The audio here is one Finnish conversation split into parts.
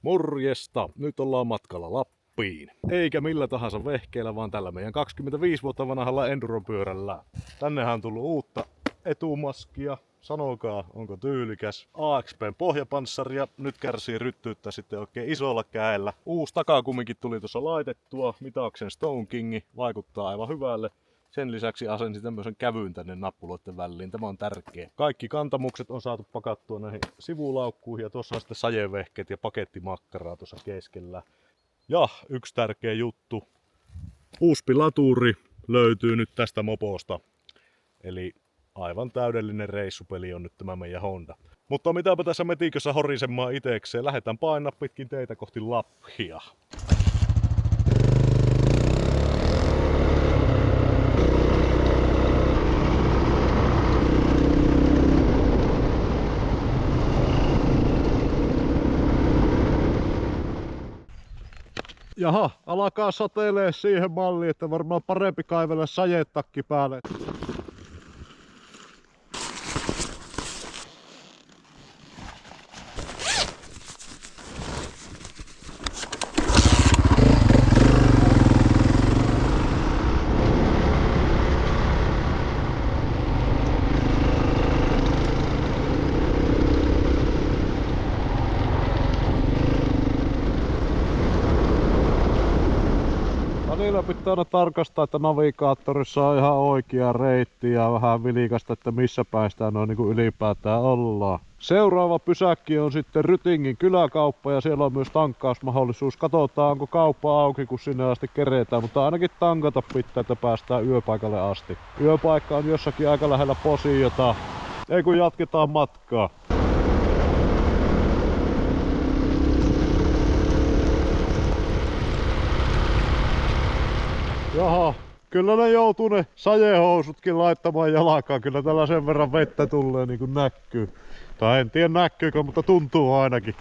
Morjesta! Nyt ollaan matkalla Lappiin. Eikä millä tahansa vehkeellä, vaan tällä meidän 25 vuotta vanhalla enduropyörällä. Tännehän on tullut uutta etumaskia. Sanokaa, onko tyylikäs. AXP:n pohjapanssaria. Nyt kärsii ryttyyttä sitten oikein isolla käellä. Uusi takakumminkin tuli tuossa laitettua. Mitauksen Stone Kingi vaikuttaa aivan hyvälle. Sen lisäksi asensin tämmöisen kävyn tänne nappuloiden väliin. Tämä on tärkeä. Kaikki kantamukset on saatu pakattua näihin sivulaukkuihin ja tuossa on sitten sajevehkeet ja pakettimakkaraa tuossa keskellä. Ja yksi tärkeä juttu. USB-laturi löytyy nyt tästä moposta. Eli aivan täydellinen reissupeli on nyt tämä meidän Honda. Mutta mitäpä tässä metikössä horisemaan itekseen. Lähdetään painaa pitkin teitä kohti Lappia. Jaha, alkaa satelee siihen malliin, että varmaan parempi kaivella sajetakki päälle. Välillä pitää aina tarkastaa, että navigaattorissa on ihan oikea reitti ja vähän vilikasta, että missä päästään noin niin ylipäätään ollaan. Seuraava pysäkki on sitten Rytingin kyläkauppa ja siellä on myös tankkausmahdollisuus. Katsotaan, onko kauppa auki, kun sinne asti keretään, mutta ainakin tankata pitää, että päästään yöpaikalle asti. Yöpaikka on jossakin aika lähellä Posiota. Ei kun jatketaan matkaa. Jaha, kyllä ne joutuu ne sajehousutkin laittamaan jalkaan. Kyllä tällä sen verran vettä tulee niin kuin näkyy. Tai en tiedä näkyykö, mutta tuntuu ainakin.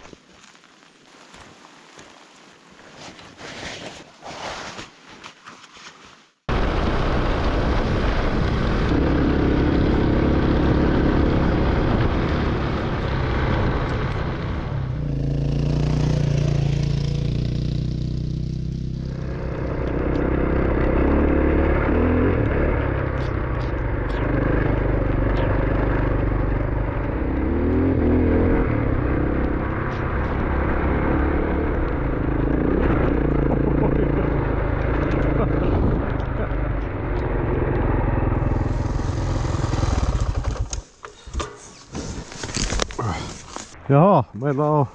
Jaha, meillä on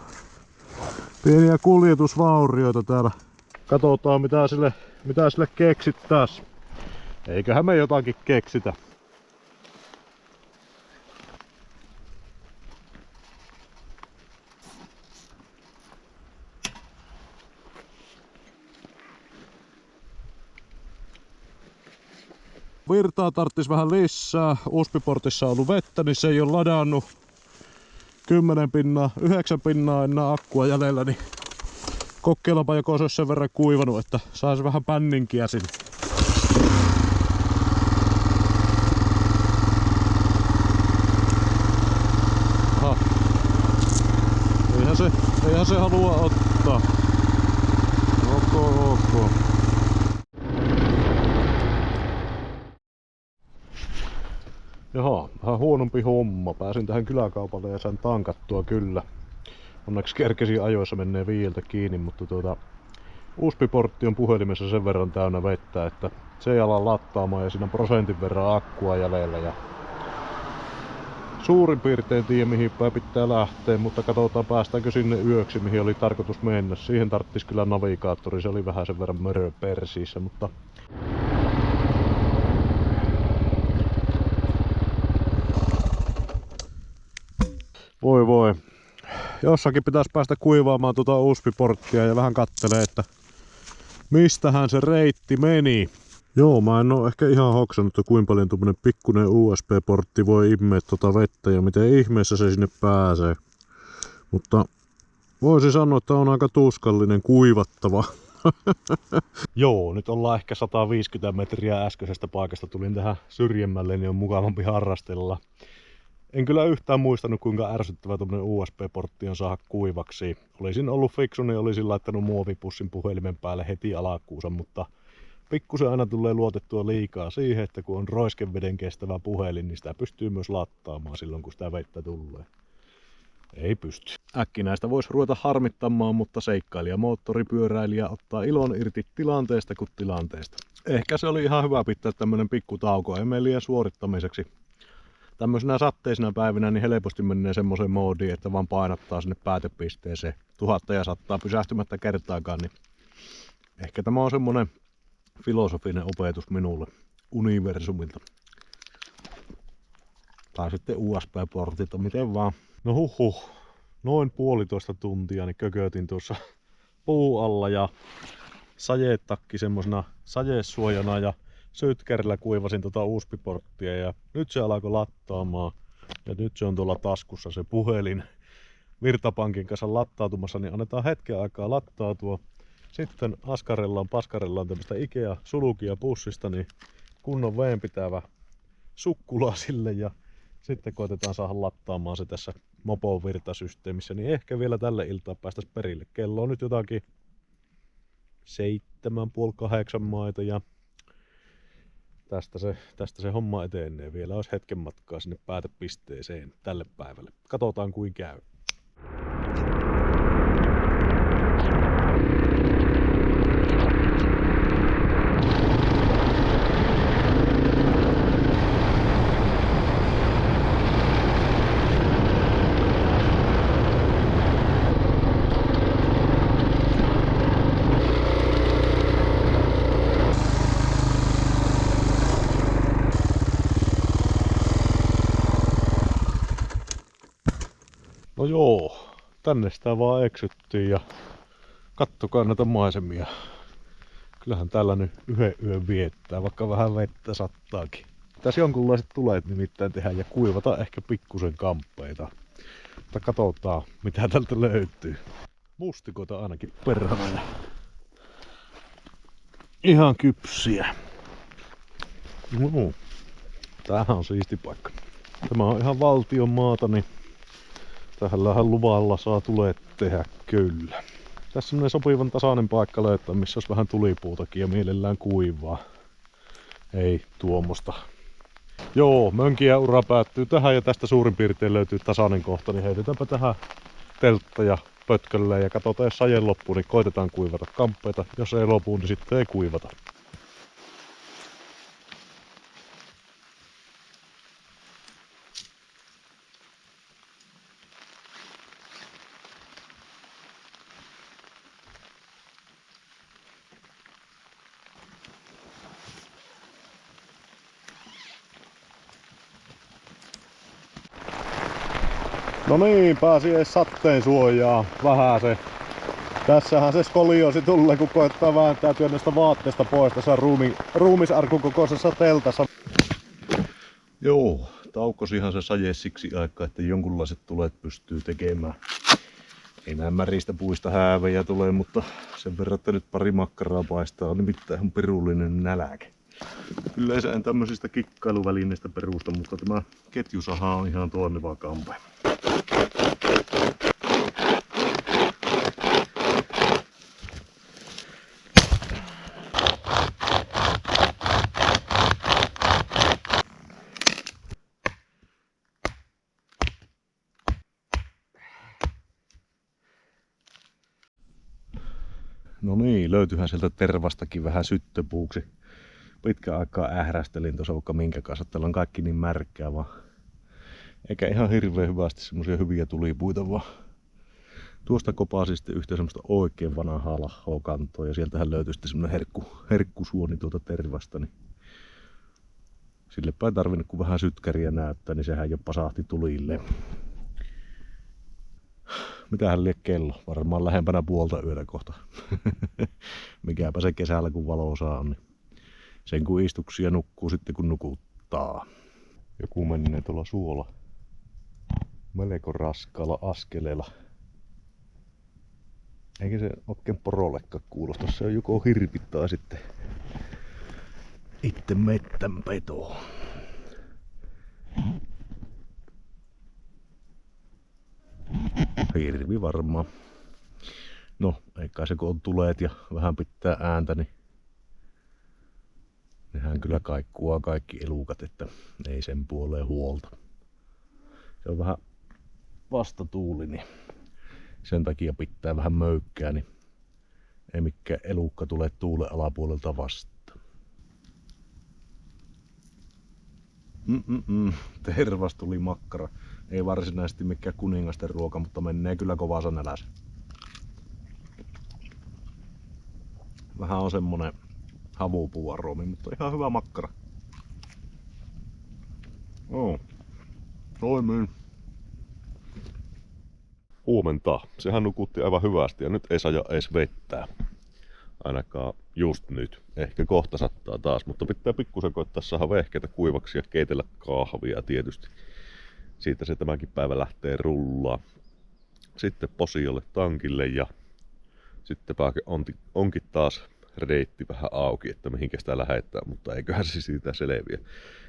pieniä kuljetusvaurioita täällä. Katsotaan mitä sille keksittäis. Eiköhän me jotakin keksitä. Virtaa tarttis vähän lisää. USB-portissa on ollut vettä, niin se ei ole ladannut. 10 pinnaa, 9 pinnaa enää akkua jäljellä, niin kokeillaanpa joko se olisi sen verran kuivanut, että saisi vähän pänninkiä sinne. Aha. Eihän se halua ottaa. Ok. Jaha, vähän huonompi homma. Pääsin tähän kyläkaupalle ja sain tankattua kyllä. Onneksi kerkesin ajoissa menee 5 kiinni, mutta USB-portti on puhelimessa sen verran täynnä vettä, että se ei ala lattaamaan ja siinä on prosentin verran akkua jäljellä. Ja suurin piirtein tiedä mihin päin pitää lähteä, mutta katsotaan päästäänkö sinne yöksi mihin oli tarkoitus mennä. Siihen tarttis kyllä navigaattori, se oli vähän sen verran mörö persiissä, mutta voi. Jossakin pitäisi päästä kuivaamaan tuota USB-porttia ja vähän kattelee, että mistähän se reitti meni. Joo, mä en oo ehkä ihan hoksannut, että kuinka paljon tuommoinen pikkuinen USB-portti voi immeä tuota vettä ja miten ihmeessä se sinne pääsee. Mutta voisin sanoa, että on aika tuskallinen kuivattava. Joo, nyt ollaan ehkä 150 metriä äskeisestä paikasta. Tulin tähän syrjemmälle, niin on mukavampi harrastella. En kyllä yhtään muistanut, kuinka ärsyttävä tuommoinen USB-portti on saada kuivaksi. Olisin ollut fiksu, niin olisin laittanut muovipussin puhelimen päälle heti alkuunsa, mutta pikkusen aina tulee luotettua liikaa siihen, että kun on roiskeveden kestävä puhelin, niin sitä pystyy myös lattaamaan silloin, kun sitä vettä tulee. Ei pysty. Äkkinäistä voisi ruveta harmittamaan, mutta seikkailija moottoripyöräilijä ottaa ilon irti tilanteesta kuin tilanteesta. Ehkä se oli ihan hyvä pitää tämmönen pikku tauko emelien suorittamiseksi. Tämmöisenä satteisina päivinä niin helposti menee semmoiseen moodiin, että vaan painattaa sinne päätepisteeseen 1100 pysähtymättä kertaakaan. Niin ehkä tämä on semmonen filosofinen opetus minulle universumilta. Tai sitten USB-portilta, miten vaan. No noin 1,5 tuntia niin kökötin tuossa puu alla ja sajetakki semmosena sajesuojana ja sytkärillä kuivasin tota USB-porttia ja nyt se alkoi lattaamaan ja nyt se on tuolla taskussa se puhelin virtapankin kanssa lattautumassa, niin annetaan hetken aikaa lattautua. Sitten paskarellaan tämmöistä Ikea sulukia pussista, niin kunnon veenpitävä sukkulaa sille ja sitten koitetaan saada lattaamaan se tässä mopon virtasysteemissä, niin ehkä vielä tälle iltaan päästäisiin perille. Kello on nyt jotakin 7,5-8 maita ja tästä se homma etenee. Vielä olisi hetken matkaa sinne päätepisteeseen tälle päivälle. Katsotaan kuin käy. No joo, tänne sitä vaan eksyttiin ja kattokaa näitä maisemia. Kyllähän täällä nyt yhden yön viettää, vaikka vähän vettä sattaakin. Tässä jonkunlaiset tulet nimittäin tehdä ja kuivata ehkä pikkusen kamppeita. Mutta katsotaan mitä tältä löytyy. Mustikoita ainakin perhana. Ihan kypsiä. Tämähän on siisti paikka. Tämä on ihan valtion maata, niin tähänlähän luvalla saa tulet tehdä kyllä. Tässä on sopivan tasainen paikka löytää, missä olisi vähän tulipuutakin ja mielellään kuivaa. Ei tuommoista. Joo, mönkiä ura päättyy tähän ja tästä suurin piirtein löytyy tasainen kohta, niin heitetäänpä tähän teltta ja pötkölleen ja katsotaan, jos saje loppuu, niin koitetaan kuivata kamppeita. Jos ei lopu, niin sitten ei kuivata. No niin, pääsi edes satteen suojaa vähän se. Tässähän se skoliosi tulee, kun koettaa vääntää työnnöstä vaatteesta pois tässä ruumisarkun kokoisessa teltassa. Joo, taukosihan se saje siksi aikaa, että jonkunlaiset tulet pystyy tekemään. Ei näin märistä puista häävejä tulee, mutta sen verran, että nyt pari makkaraa paistaa, on nimittäin ihan pirullinen näläke. Yleensä en tämmöisistä kikkailuvälineistä perusta, mutta tämä ketjusaha on ihan toimiva kampe. No niin, löytyyhän sieltä tervastakin vähän syttöpuuksi. Pitkän aikaa ährästelin tuossa vaikka minkä kanssa. Täällä on kaikki niin märkää vaan. Eikä ihan hirveän hyvästi semmosia hyviä tulipuita vaan. Tuosta kopasi sitten yhtä semmoista oikein vanhaa lahoa kantoa. Ja sieltähän löytyi sitten semmonen herkkusuoni tuota tervasta. Niin sillepä ei tarvinnut kun vähän sytkäriä näyttää, niin sehän jo pasahti tulille. Mitähän lie kello? Varmaan lähempänä puolta yötä kohta. Mikäpä se kesällä kun valo saa, niin sen kun istuksia nukkuu sitten kun nukuttaa. Joku menee tuolla suolla melko raskaalla askeleella. Eikä se oikein porollekaan kuulosta. Se on joko hirvit tai sitten itse mettänpetoa. hirvi varmaan. No, eikä se kun on tuleet ja vähän pitää ääntä, niin nehän kyllä kaikkuaa kaikki elukat, että ei sen puoleen huolta. Se on vähän vastatuuli, niin sen takia pitää vähän möykkää, niin ei mikään elukka tule tuulen alapuolelta vastaan. Tervas tuli makkara. Ei varsinaisesti mikään kuningasten ruoka, mutta menee kyllä kovassa nälässä. Vähän on semmonen havupuuaromi, mutta ihan hyvä makkara. Toimii. Huomenta. Sehän nukutti aivan hyvästi ja nyt ei saa edes vettää. Ainakaan just nyt. Ehkä kohta sattaa taas, mutta pitää pikkusen koittaa saada vehkeitä kuivaksi ja keitellä kahvia tietysti. Siitä se tämäkin päivä lähtee rullaa. Sitten posiolle tankille ja sitten onkin taas reitti vähän auki, että mihinkä sitä lähetään, mutta eiköhän se siitä selviä.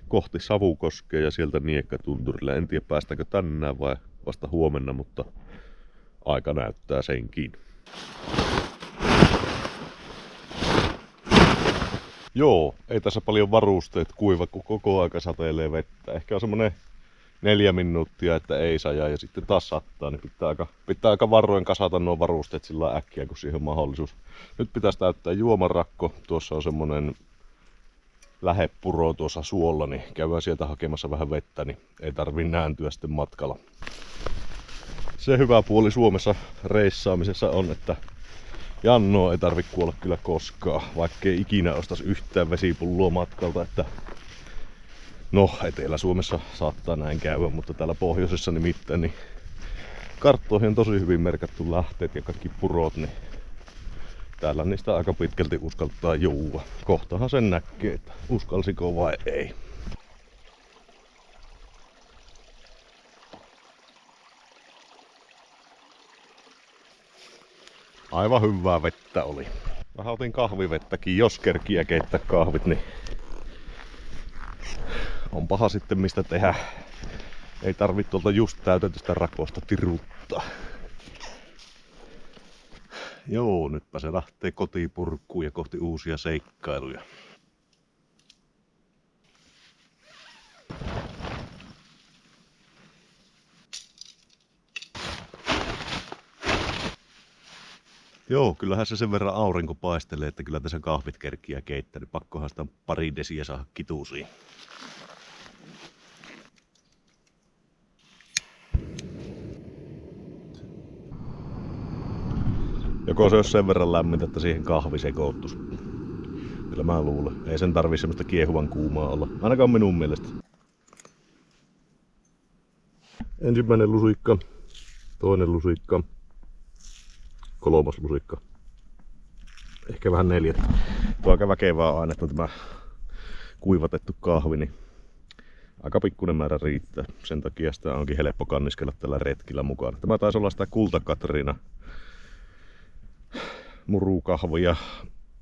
Kohti Savukoskea ja sieltä Niekkatunturille. En tiedä päästäänkö tänään vai vasta huomenna, mutta aika näyttää senkin. Joo, ei tässä paljon varusteet kuiva, kun koko aika satelee vettä. Ehkä on semmonen 4 minuuttia, että ei sajaa ja sitten taas sattaa, niin pitää aika varoen kasata nuo varusteet sillä äkkiä, kun siihen on mahdollisuus. Nyt pitäisi täyttää juomarakko. Tuossa on semmonen lähepuro tuossa suolla, niin käydään sieltä hakemassa vähän vettä, niin ei tarvii nääntyä sitten matkalla. Se hyvä puoli Suomessa reissaamisessa on, että Jannoa ei tarvi kuolla kyllä koskaan, vaikkei ikinä ostais yhtään vesipulloa matkalta, että no, Etelä-Suomessa saattaa näin käydä, mutta täällä pohjoisessa nimittäin niin karttoihin on tosi hyvin merkattu lähteet ja kaikki purot, niin täällä niistä aika pitkälti uskaltaa juua. Kohtahan sen näkee, että uskalsiko vai ei. Aivan hyvää vettä oli. Vähän otin kahvivettäkin, jos kerkiä keittää kahvit, niin on paha sitten mistä tehdä. Ei tarvitse tuolta just täytetystä rakosta tiruttaa. Joo, nytpä se lähtee kotipurkkuun ja kohti uusia seikkailuja. Joo, kyllähän se sen verran aurinko paistelee, että kyllä tässä kahvit kerkiä keittää. Pakkohan sitä pari desiä saada kituusiin. Joko se olisi sen verran lämmintä, että siihen kahvi sekoittuisi. Kyllä mä luulen. Ei sen tarvii semmoista kiehuvan kuumaa olla. Ainakaan minun mielestä. Ensimmäinen lusikka. Toinen lusikka. 3. lusikka. Ehkä vähän 4. Tuo aika väkevää aina, että tämä kuivatettu kahvi, niin aika pikkuinen määrä riittää. Sen takia sitä onkin helppo kanniskella tällä retkillä mukana. Tämä taisi olla sitä Kulta-Katriina murukahvia.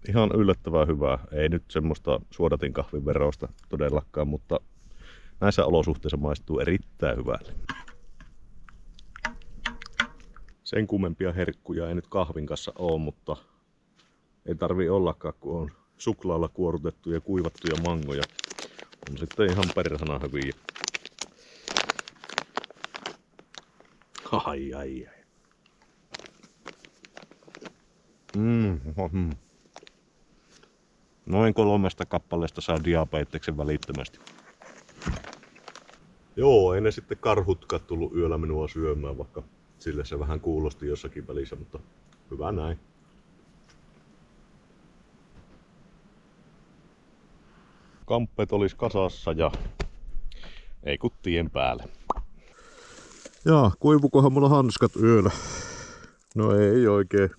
Ihan yllättävän hyvää. Ei nyt semmoista suodatin kahvin verosta todellakaan, mutta näissä olosuhteissa maistuu erittäin hyvälle. Sen kummempia herkkuja ei nyt kahvin kanssa ole, mutta ei tarvii ollakaan, kun on suklaalla kuorutettuja kuivattuja mangoja. On sitten ihan perhana hyviä. Ai. Noin 3 kappaleesta saa diabeteksen välittömästi. Joo, ei ne sitten karhutkaan tullut yöllä minua syömään, vaikka sille se vähän kuulosti jossakin välissä, mutta hyvä näin. Kamppeet olis kasassa ja ei kun tien päälle. Jaa, kuivukohan mulla hanskat yöllä? No ei oikein.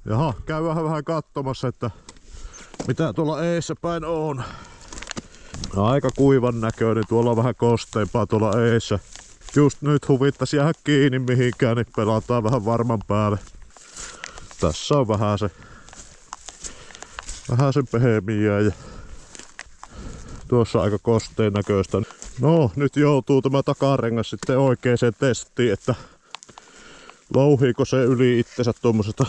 Jaha, käydään vähän katsomassa, että mitä tuolla eessä päin on. Aika kuivan näköinen, tuolla on vähän kosteempaa tuolla eessä. Just nyt huvittaisi jäädä kiinni mihinkään, niin pelataan vähän varman päälle. Tässä on vähän sen pehmiä ja tuossa aika kosteen näköistä. No, nyt joutuu tämä takarengas sitten oikeeseen testiin, että louhiiko se yli itsensä tuommoisesta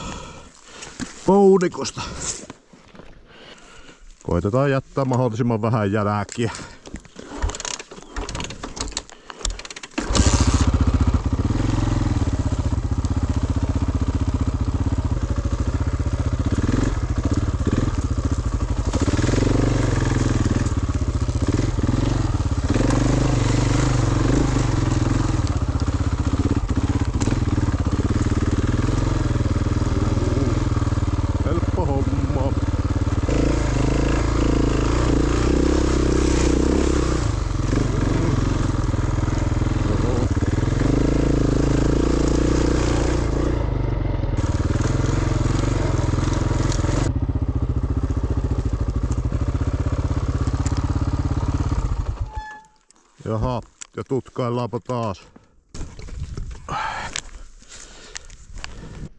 pounikosta. Koitetaan jättää mahdollisimman vähän jälkiä. Helppo homma. Jaha, ja tutkaillaanpa taas.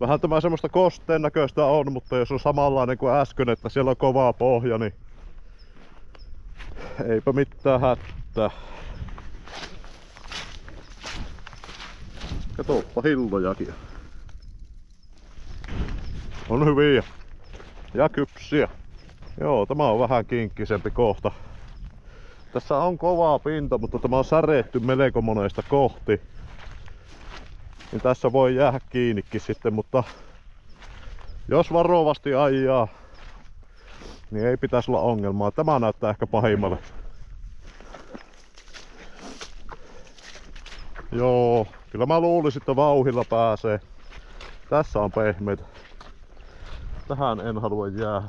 Vähän tämä semmoista kosteen näköistä on, mutta jos on samanlainen kuin äsken, että siellä on kova pohja, niin eipä mitään hätää. Katoppa hillojakin. On hyviä ja kypsiä. Joo, tämä on vähän kinkkisempi kohta. Tässä on kovaa pinta, mutta tämä on säretty melko monesta kohti. Niin tässä voi jäädä kiinnikin sitten, mutta jos varovasti ajaa, niin ei pitäisi olla ongelmaa. Tämä näyttää ehkä pahimmalle. Joo, kyllä mä luulisin, että vauhilla pääsee. Tässä on pehmeitä. Tähän en halua jäädä.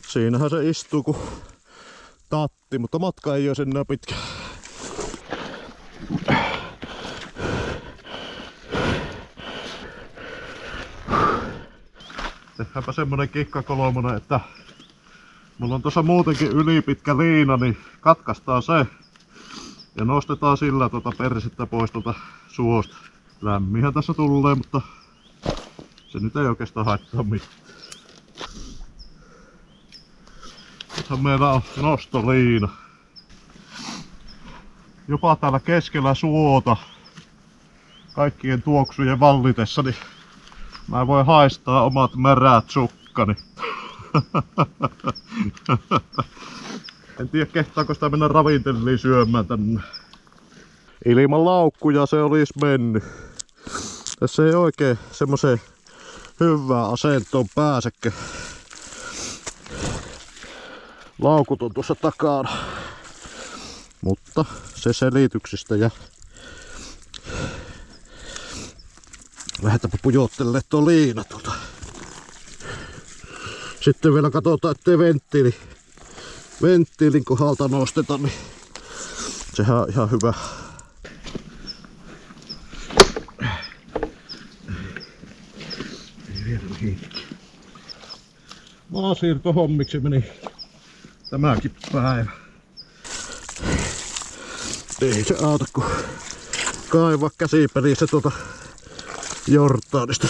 Siinähän se istuu kuin tatti, mutta matka ei ole enää pitkä. Tehdäänpä semmonen kikkakolmonen, että mulla on tuossa muutenkin ylipitkä liina, niin katkaistaan se ja nostetaan sillä persettä pois tuolta suosta. Lämminhän tässä tulee, mutta se nyt ei oikeastaan haittaa mitään. Nythän meillä on nostoliina. Jopa täällä keskellä suota, kaikkien tuoksujen vallitessa, niin mä voin haistaa omat märät sukkani. En tiedä, kehtaako sitä mennä ravinteliin syömään tänne. Ilman laukkuja se olisi mennyt. Tässä ei oikein semmoiseen hyvään asentoon pääsekään. Laukut on tuossa takana. Mutta se selityksistä ja lähdetäänpä pujottelemaan tuo liina tuolta. Sitten vielä katsotaan, ettei venttiilin kohdalta nosteta, niin sehän on ihan hyvä. Ei vielä mihinkään. Maasiirtohommiksi meni tämäkin päivä. Ei se auta kun kaivaa käsipelissä tuota Jordaanista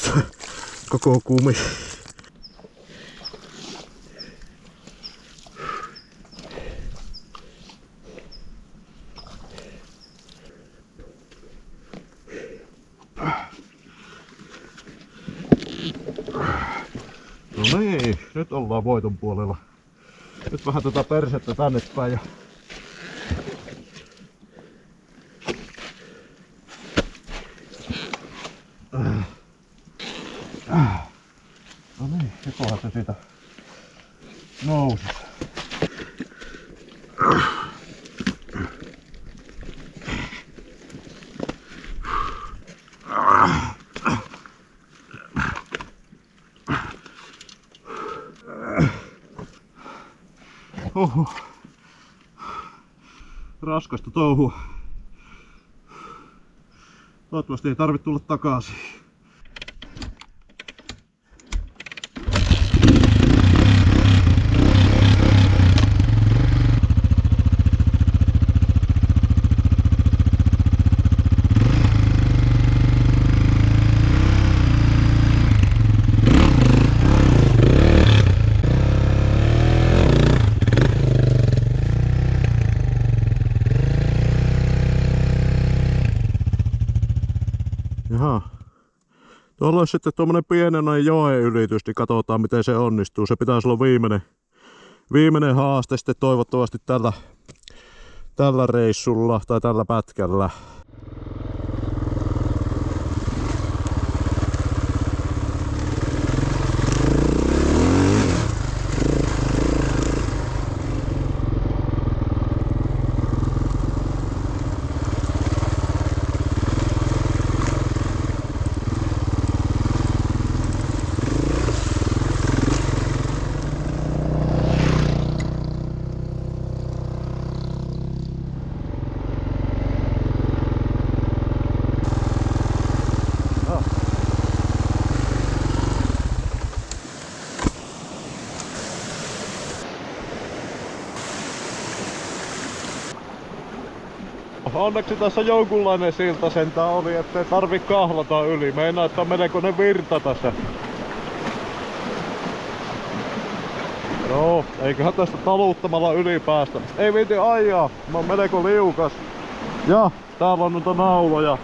koko kumi. No niin, nyt ollaan voiton puolella. Nyt vähän tätä persettä tänne päin ja kunhan se siitä nousi. Oho. Raskasta touhua. Toivottavasti ei tarvitse tulla takaisin. Jaha. Tuolla olisi sitten tuommoinen pienen joen ylitys, niin katsotaan miten se onnistuu. Se pitäisi olla viimeinen haaste sitten toivottavasti tällä reissulla tai tällä pätkällä. Onneksi tässä jonkunlainen silta sentään oli, ettei tarvi kahlata yli. Meinaa, että on melkoinen virta tässä. No, eiköhän tästä taluttamalla yli päästä. Ei viiti ajaa, mä oon melko liukas. Ja täällä on noita nauloja.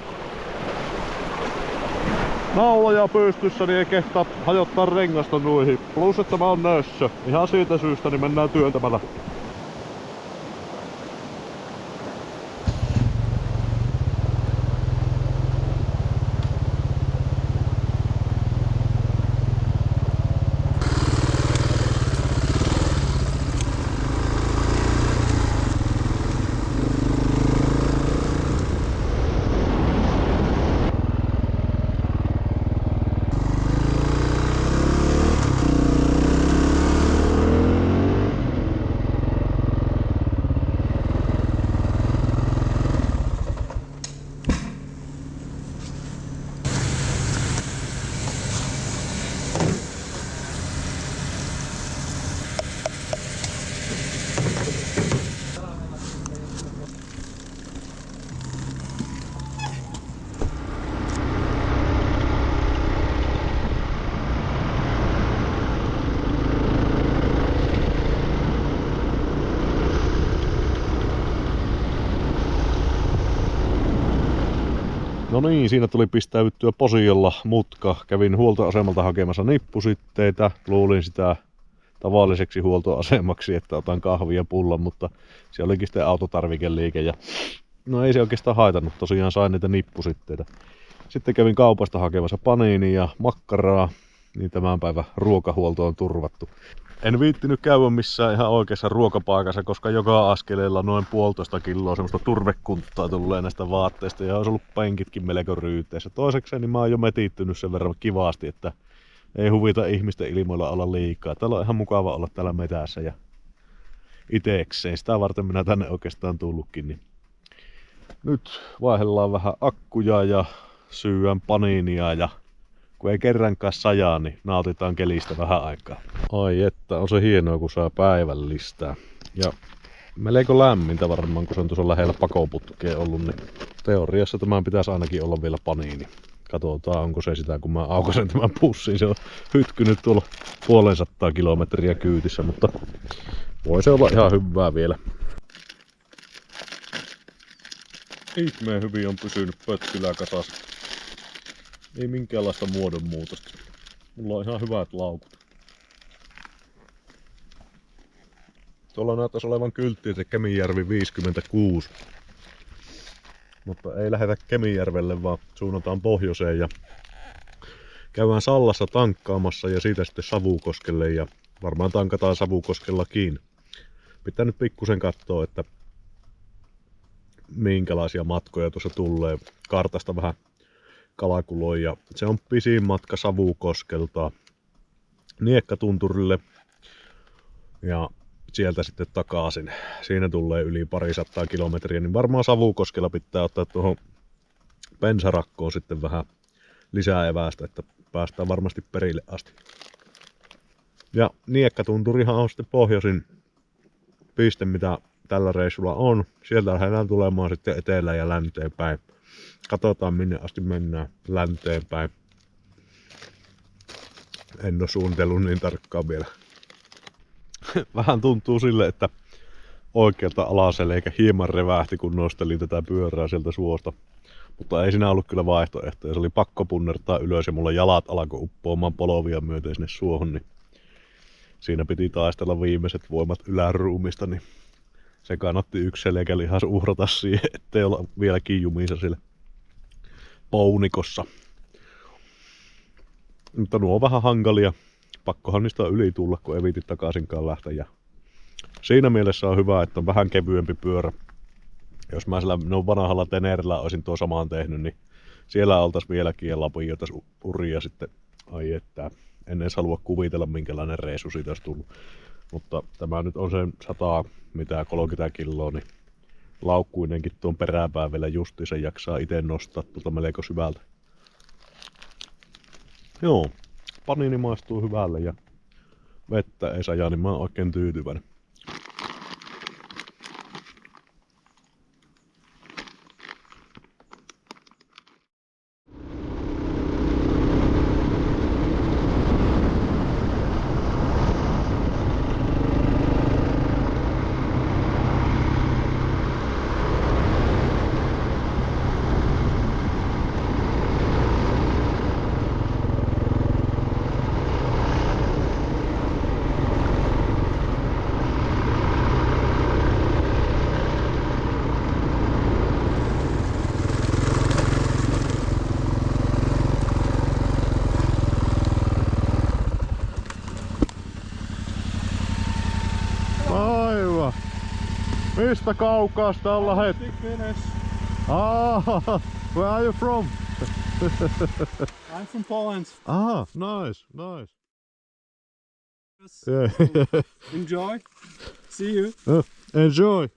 Nauloja pystyssä, niin ei kehtaa hajottaa rengasta nuihin. Plus, että mä oon nössö. Ihan siitä syystä niin mennään työntämällä. No niin, siinä tuli pistäytyä Posiolla mutka. Kävin huoltoasemalta hakemassa nippusitteitä. Luulin sitä tavalliseksi huoltoasemaksi, että otan kahvia ja pullan, mutta se olikin sitten autotarvikeliike. Ja no ei se oikeastaan haitannut, tosiaan sain niitä nippusitteitä. Sitten kävin kaupasta hakemassa paniinia ja makkaraa, niin tämän päivän ruokahuolto on turvattu. En viittinyt käydä missään ihan oikeassa ruokapaikassa, koska joka askeleella noin 1,5 kiloa semmoista turvekunttaa tulee näistä vaatteista ja olisi ollut penkitkin melko ryyteissä. Toisekseen niin mä oon jo metittynyt sen verran kivasti, että ei huvita ihmisten ilmoilla olla liikaa. Täällä on ihan mukava olla täällä metässä ja itekseen. Sitä varten minä tänne oikeastaan tullutkin. Niin nyt vaihdellaan vähän akkuja ja syyän paniinia ja kun ei kerrankaan sajaa, niin nautitaan kelistä vähän aikaa. Ai että, on se hienoa, kun saa päivällistää. Ja melko lämmintä varmaan, kun se on tuossa lähellä pakoputkea ollut, niin teoriassa tämän pitäisi ainakin olla vielä paniini. Katsotaan, onko se sitä, kun mä aukasen tämän pussin. Se on hytkynyt tuolla 500 kilometriä kyytissä, mutta voi se olla ihan hyvää vielä. Ihmeen hyvin on pysynyt pötkylää kasassa. Ei minkäänlaista muodonmuutosta. Mulla on ihan hyvät laukut. Tuolla näyttäisi olevan kyltti, että Kemijärvi 56. Mutta ei lähdetä Kemijärvelle, vaan suunnataan pohjoiseen ja Käydään Sallassa tankkaamassa ja siitä sitten Savukoskelle ja varmaan tankataan Savukoskellakin. Pitää nyt pikkusen katsoa, että minkälaisia matkoja tuossa tulee. Kartasta vähän kalkuloi ja se on pisin matka Savukoskelta Niekkatunturille ja sieltä sitten takaisin. Siinä tulee yli 200 kilometriä, niin varmaan Savukoskella pitää ottaa tuohon bensarakkoon sitten vähän lisää evästä, että päästään varmasti perille asti. Ja Niekkatunturihan on sitten pohjoisin piste, mitä tällä reissulla on. Sieltä lähdetään tulemaan sitten etelään ja länteen päin. Katsotaan minne asti mennään länteen päin. En ole suunnitellut niin tarkkaan vielä. Vähän tuntuu sille, että oikealta alaselkä hieman revähti, kun nostelin tätä pyörää sieltä suosta. Mutta ei siinä ollut kyllä vaihtoehtoja. Se oli pakko punnertaa ylös ja mulla jalat alkoi uppoamaan polvia myöten sinne suohon. Niin siinä piti taistella viimeiset voimat yläruumista. Niin se kannatti yksi selkälihas uhrata siihen, ettei olla vieläkin jumissa sille pounikossa. Mutta nuo on vähän hankalia. Pakkohan niistä on yli tulla, kun ei viiti takaisinkaan lähteä. Ja siinä mielessä on hyvä, että on vähän kevyempi pyörä. Jos mä sillä vanhalla Tenerellä olisin tuo samaan tehnyt, niin siellä oltaisiin vieläkin ja lapioitaisiin uria sitten. Ai että, en edes halua kuvitella minkälainen reissu siitä olisi tullut. Mutta tämä nyt on sen 30 kiloa, niin laukkuinenkin tuon peräpää vielä justiinsa jaksaa itse nostaa tuolta melko syvältä. Joo, panini maistuu hyvälle ja vettä ei sajaa, niin mä oon oikein tyytyväinen. Aivan. Mistä kaukaasta on lähetty? Ah, where are you from? I'm from Poland. Ah, nice, nice. Yeah. Enjoy. See you. Enjoy.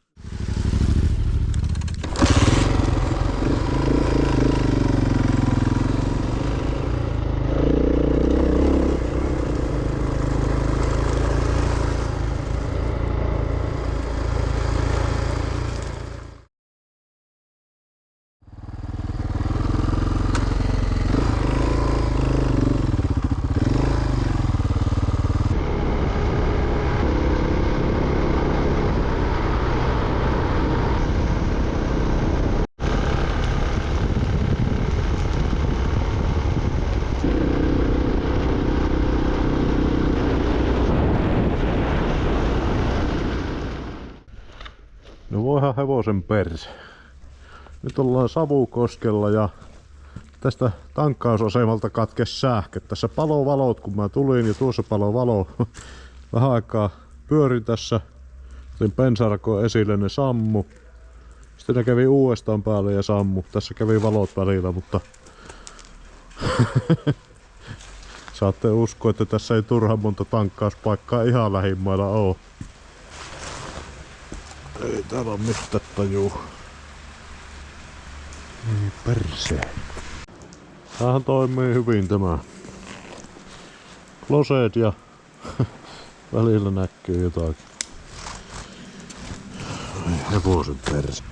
No voihan hevosen perse. Nyt ollaan Savukoskella ja tästä tankkausasemalta katkesi sähköt. Tässä palo valot kun mä tulin ja tuossa palo valo. Vähän aikaa pyörin tässä. Otin bensarkoon esille, ne sammu. Sitten ne kävi uudestaan päälle ja sammu. Tässä kävi valot välillä, mutta saatte uskoa, että tässä ei turhan monta tankkauspaikkaa ihan lähimmailla oo. Ei täällä on mistä tajuu. Ei persee. Tämähän toimii hyvin tämä. Kloseet ja välillä näkyy jotakin. Ai hevosen perse.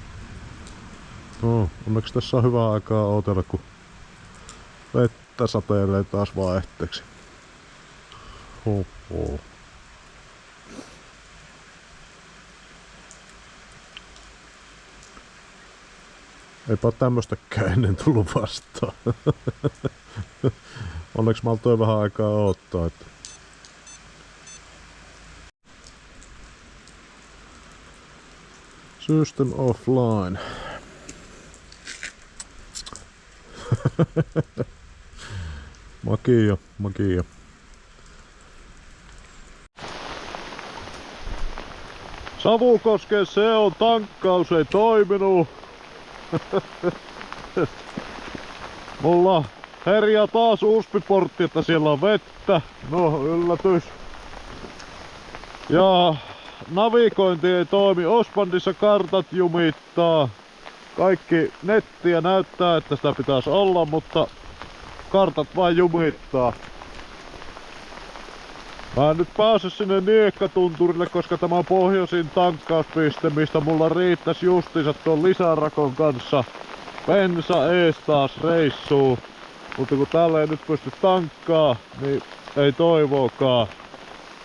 No, onneksi tässä on hyvä aikaa odotella, kun vettä sateilee taas vaihteeksi. Hoho. Eipä tämmöstäkään ennen tullut vastaan. Onneksi maltoi vähän aikaa odottaa. Että System offline. Makia, makia. Savukosken se on, tankkaus ei toiminut. Mulla herjaa taas uspiportti, että siellä on vettä. No, yllätys. Ja navigointi ei toimi. Osbandissa kartat jumittaa. Kaikki nettiä näyttää, että sitä pitäisi olla, mutta kartat vain jumittaa. Mä en nyt pääse sinne Niekkatunturille, koska tämä on pohjoisin tankkauspiste, mistä mulla riittäisi justiinsa tuon lisärakon kanssa bensa ees taas reissuun. Mutta kun täällä ei nyt pysty tankkaa, niin ei toivoakaan.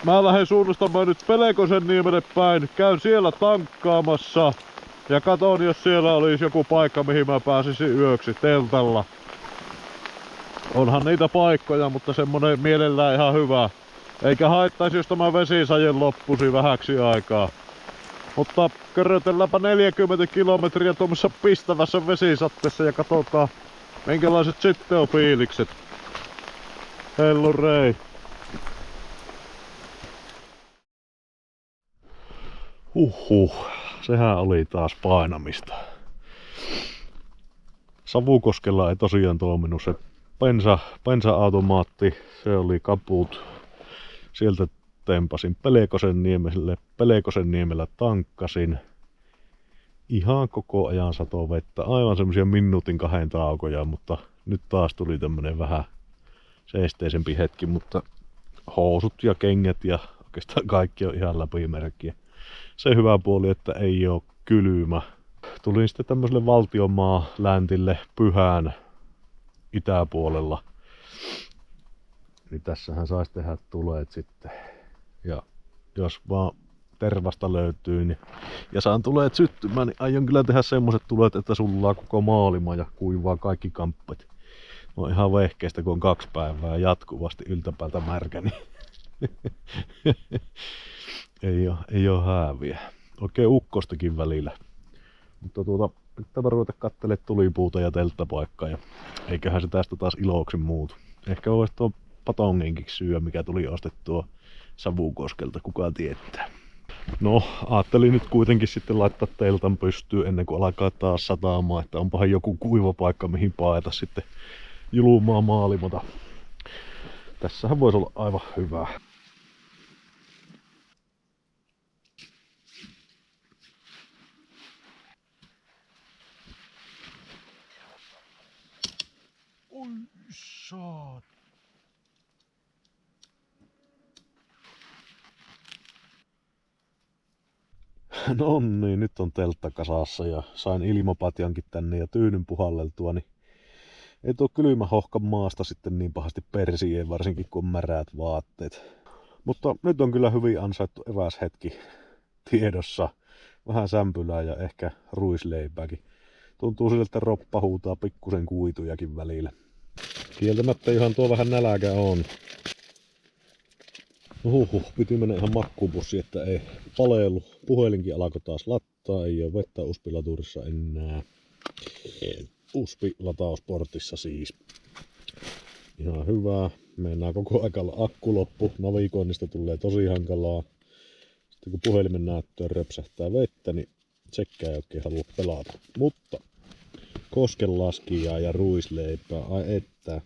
Mä lähden suunnistamaan nyt Pelekosenniemelle päin, käyn siellä tankkaamassa ja katon, jos siellä olisi joku paikka, mihin mä pääsisin yöksi teltalla. Onhan niitä paikkoja, mutta semmonen mielellään ihan hyvä. Eikä haittaisi, jos tämä vesisaje loppuisi vähäksi aikaa. Mutta körötelläpä 40 kilometriä tuommoissa pistävässä vesisatteessa ja katsotaan, minkälaiset sitten on fiilikset. Hellurei! Sehän oli taas painamista. Savukoskella ei tosiaan toiminut se bensa-automaatti, se oli kaput. Sieltä tempasin Pelekosenniemellä tankkasin. Ihan koko ajan satoi vettä, aivan semmosia minuutin 2 taukoja, mutta nyt taas tuli tämmönen vähän seesteisempi hetki, mutta housut ja kengät ja oikeastaan kaikki on ihan läpimerkkiä. Se hyvä puoli, että ei oo kylmä. Tulin sitten tämmöiselle valtionmaa läntille Pyhään itäpuolella. Niin tässähän saisi tehdä tuleet sitten. Ja jos vaan tervasta löytyy niin, ja saan tuleet syttymään, niin aion kyllä tehdä semmoset tuleet, että sullaa koko maailma ja kuivaa kaikki kamppet. No ihan vehkeistä, kun on 2 päivää jatkuvasti yltäpäältä märkä, niin ei oo hääviä. Oikein ukkostakin välillä. Mutta nyt tämä ruveta kattele tulipuuta ja telttapaikkaa ja eiköhän se tästä taas iloksi muutu. Ehkä olisi tuo patonginkin syö, mikä tuli ostettua Savukoskelta, kuka tietää. No, ajattelin nyt kuitenkin sitten laittaa teltan pystyyn ennen kuin alkaa taas sataamaan, että onpahan joku kuiva paikka mihin paeta sitten julmaa maailmata. Tässähän voisi olla aivan hyvä. Oi saat. No niin, nyt on teltta kasassa ja sain ilmapatjankin tänne ja tyynyn puhalleltua, niin ei tuo kylmä hohka maasta sitten niin pahasti persiin, varsinkin kun on märät vaatteet. Mutta nyt on kyllä hyvin ansaittu eväshetki tiedossa. Vähän sämpylää ja ehkä ruisleipääkin. Tuntuu siltä, että roppa huutaa pikkusen kuitujakin välillä. Kieltämättä ihan tuo vähän nälkä on. Piti mennä ihan makkupussi, että ei palellu. Puhelinkin alkoi taas lattaa, ei ole vettä uspilaturissa enää. Uspi-latausportissa siis. Ihan hyvää. Mennään koko aikalla akku loppu. Navigoinnista tulee tosi hankalaa. Sitten kun puhelimen näyttöön röpsähtää vettä, niin tsekkää ei oikein halua pelata. Mutta koskenlaskijaa ja ruisleipää, ai että.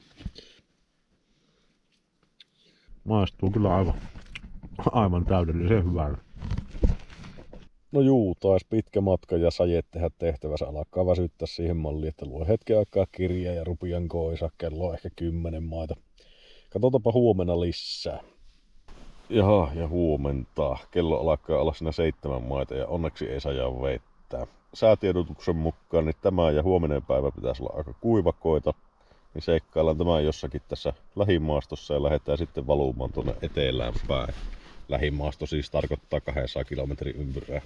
Maistuu kyllä aivan täydellisen hyvältä. No juu, taas pitkä matka ja sajeet tehdä tehtävänsä alkaa väsyttää siihen malliin, että luo hetken aikaa kirjaa ja rupian koisa. Kello on ehkä 10 maita. Katsotaanpa huomenna lisää. Jaha, ja huomenta. Kello alkaa olla siinä 7 maita ja onneksi ei sajaa vettä. Säätiedotuksen mukaan niin tämä ja huominen päivä pitäisi olla aika kuivakoita. Niin seikkaillaan tämä jossakin tässä lähimaastossa ja lähdetään sitten valumaan tuonne etelään päin. Lähimaasto siis tarkoittaa 200 kilometrin ympyrää.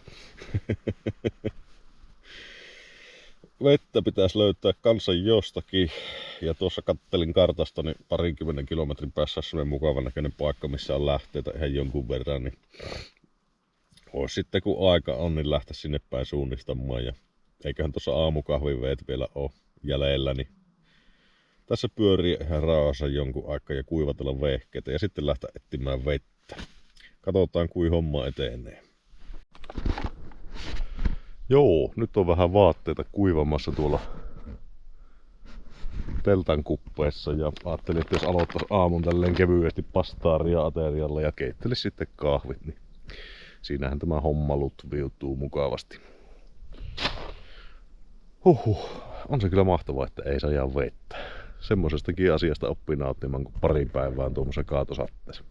Vettä pitäisi löytää kanssa jostakin. Ja tuossa kattelin kartasta, niin 20 kilometrin päässä on sellainen mukavan näköinen paikka, missä on lähteitä ihan jonkun verran. Niin olisi sitten kun aika on, niin lähteä sinne päin suunnistamaan. Ja eiköhän tuossa aamukahviveet vielä ole jäljellä, niin Tässä pyörii ihan rauhassa jonkun aikaa ja kuivatella vehkeitä ja sitten lähteä etsimään vettä. Katsotaan kuin homma etenee. Joo, nyt on vähän vaatteita kuivamassa tuolla teltan kuppeessa ja ajattelin, että jos aloittaisi aamun tälleen kevyesti pastaaria aterialla ja keittelisi sitten kahvit, niin siinähän tämä homma lutviutuu mukavasti. On se kyllä mahtavaa, että ei saa jää vettä. Semmoisestakin asiasta oppii nauttimaan, kun pari päivää on tuommoisen kaatosatteessa.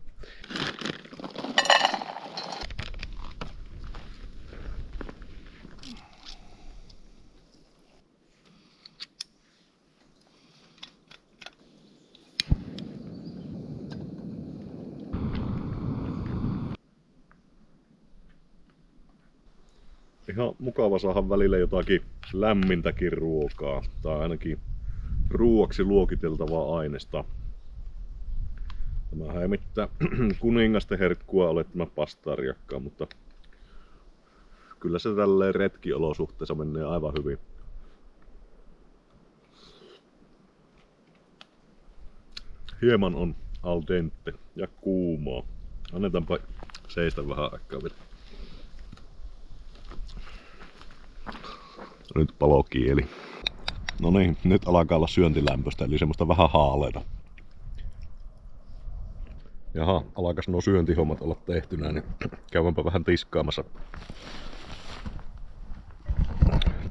Ihan mukava saada välillä jotakin lämmintäkin ruokaa, tai ainakin ruuaksi luokiteltavaa ainesta. Tämähän ei mitään kuningasten herkkua ole tämä pastaariakkaan, mutta kyllä se tälleen retkiolosuhteessa menee aivan hyvin. Hieman on al dente ja kuumaa. Annetaanpa seistä vähän aikaa vielä. Nyt palo kieli. No niin, nyt alkaa olla syöntilämpöstä, eli semmoista vähän haaleita. Jaha, alkas nuo syöntihommat olla tehtynä, niin käydäänpä vähän tiskaamassa.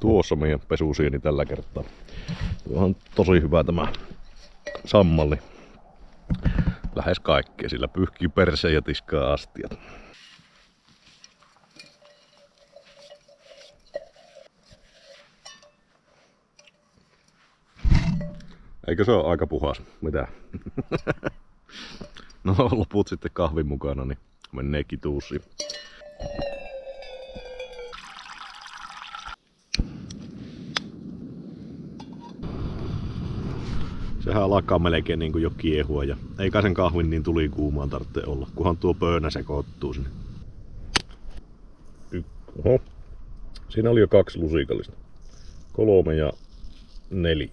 Tuossa meidän pesusieni tällä kertaa. Tuo on tosi hyvä tämä sammalli. Lähes kaikkea, sillä pyyhkii perseen ja tiskaa astiat. Eikö se ole aika puhas? Mitä? No loput sitten kahvin mukana, niin menee kituussiin. Sehän alkaa melkein niin kuin jo kiehua ja eikä sen kahvin niin tuli kuumaan tarvitse olla, kunhan tuo pöönä sekoittuu sinne. Oho. Siinä oli jo 2 lusikallista. 3 ja 4.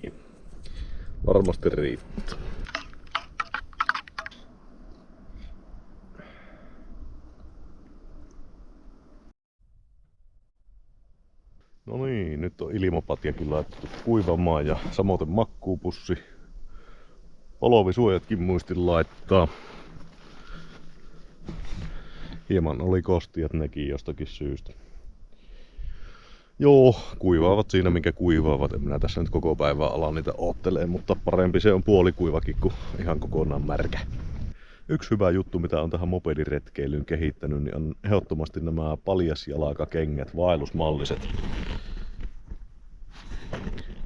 Varmasti riittää. No niin, nyt on ilmapatjakin laitettu kuivamaan ja samoin makkuupussi. Olovisuojatkin muistin laittaa. Hieman oli kostiat nekin jostakin syystä. Joo, kuivaavat siinä minkä kuivaavat. En minä tässä nyt koko päivää ala niitä oottelee, mutta parempi se on puolikuivakin kuin ihan kokonaan märkä. Yksi hyvä juttu, mitä on tähän mopediretkeilyyn kehittänyt, niin on ehdottomasti nämä paljasjalakakengät, vaellusmalliset.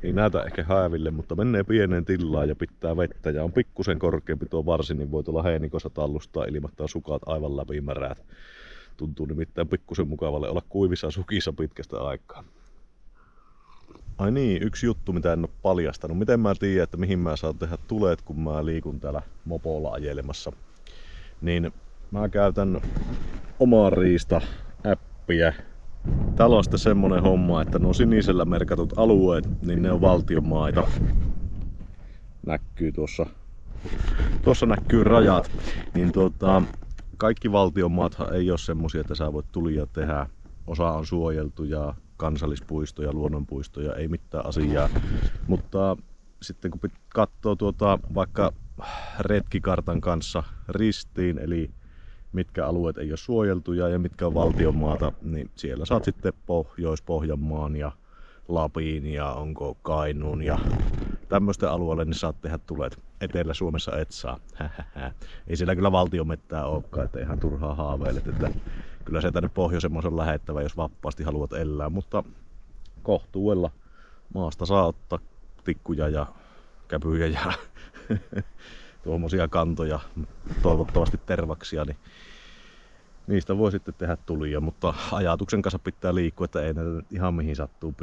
Ei näytä ehkä hääville, mutta menee pieneen tilaan ja pitää vettä ja on pikkusen korkeampi tuo varsi, niin voi tuolla heinikossa tallustaa ilmattaa sukat aivan läpimärät. Tuntuu nimittäin pikkusen mukavalle olla kuivissa sukissa pitkästä aikaa. Ai niin, yksi juttu mitä en ole paljastanut. Miten mä tiedän, että mihin mä saan tehdä tulet, kun mä liikun täällä mopolla ajelemassa. Niin mä käytän omaa riista-appia. Täällä on sitten semmonen homma, että nuo sinisellä merkatut alueet, niin ne on valtion maita. Näkyy tuossa näkyy rajat. Niin kaikki valtion maathan ei ole semmosia, että sä voit tulia tehdä. Osa on suojeltuja, kansallispuistoja, luonnonpuistoja, ei mitään asiaa. Mutta sitten kun katsoo vaikka retkikartan kanssa ristiin, eli mitkä alueet ei ole suojeltuja ja mitkä on valtion maata, niin siellä saat sitten Pohjois-Pohjanmaan ja Lapin ja onko Kainuun ja tämmöisten alueelle niin saat tehdä tulet. Etelä-Suomessa et saa. Ei siellä kyllä valtionmettää olekaan, että ihan turhaa haaveilet. Että kyllä se tänne pohjoisemmas on lähettävä, jos vapaasti haluat elää, mutta kohtuudella maasta saa ottaa tikkuja ja käpyjä ja tuommoisia kantoja, toivottavasti tervaksia, niin niistä voi sitten tehdä tulia, mutta ajatuksen kanssa pitää liikkua, että ei näitä ihan mihin sattuu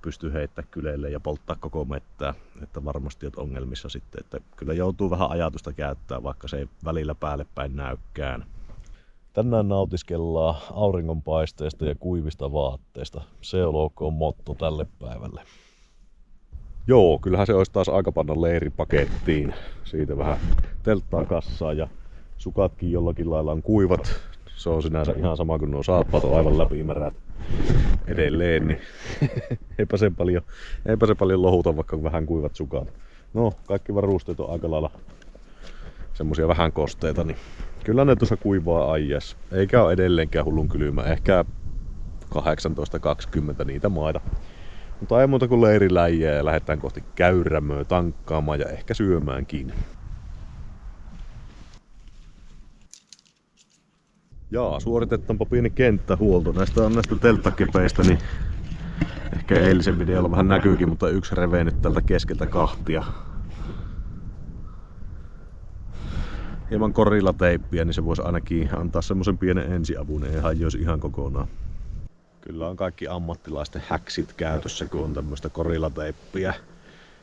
pysty heittämään kyleille ja polttaa koko mettää, että varmasti olet ongelmissa sitten, että kyllä joutuu vähän ajatusta käyttää, vaikka se ei välillä päälle päin näykään. Tänään nautiskellaan auringonpaisteesta ja kuivista vaatteista. Se olkoon motto tälle päivälle. Joo, kyllähän se olisi taas aika panna leiripakettiin. Siitä vähän telttaa kassaan ja sukatkin jollakin lailla on kuivat. Se on sinänsä ihan sama kuin nuo saappaat on aivan läpimärät edelleen, niin eipä se paljon lohuta, vaikka vähän kuivat sukat. No, kaikki varusteet on aika lailla semmosia vähän kosteita, niin kyllä ne tuossa kuivaa aies. Eikä ole edelleenkään hullun kylmä, ehkä 18-20 niitä maita. Mutta ei muuta kuin leiriläjiä ja lähdetään kohti Käyrämöä tankkaamaan ja ehkä syömäänkin. Jaa, suoritetaanpa pieni kenttähuolto. Näistä telttakepeistä, niin ehkä eilisen videolla vähän näkyykin, mutta yksi revee nyt tältä keskeltä kahtia. Hieman korilla teippiä, niin se voisi ainakin antaa semmosen pienen ensiavun, ei hajoisi ihan kokonaan. Kyllä on kaikki ammattilaisten häksit käytössä, kun on tämmöistä korilateippiä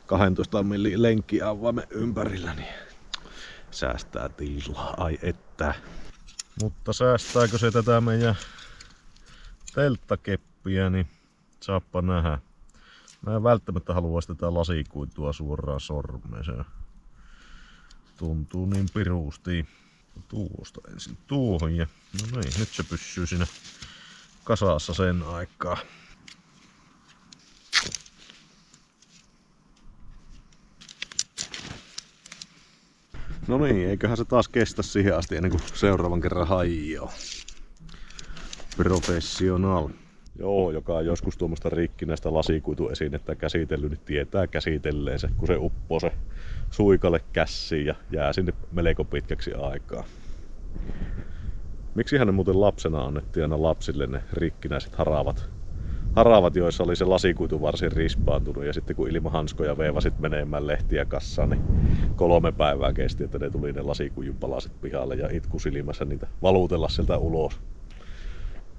12 millin lenkkiavaimen ympärillä, niin säästää tilaa, ai että. Mutta säästääkö se tätä meidän telttakeppiä, niin saappa nähdä. Mä en välttämättä haluaisi tätä lasikuitua suoraan sormeen, se tuntuu niin pirusti. Tuosta ensin tuohon ja no niin, nyt se pysyy siinä kasassa sen aikaa. No niin, eiköhän se taas kestä siihen asti ennen kuin seuraavan kerran haijoo. Professional. Joo, joka on joskus tuommoista rikkinäistä lasikuituesinettä käsitellyt, niin tietää käsitelleensä, kun se uppoo se suikalle kässiin ja jää sinne melko pitkäksi aikaa. Miksi hän muuten lapsena annettiin aina lapsille ne rikkinäiset haravat, joissa oli se lasikuitu varsin rispaantunut, ja sitten kun ilman hanskoja veivasit menemään lehtiä kassaan, niin 3 päivää kesti, että ne tuli ne lasikujun palaset pihalle ja itku silmässä niitä valutella sieltä ulos.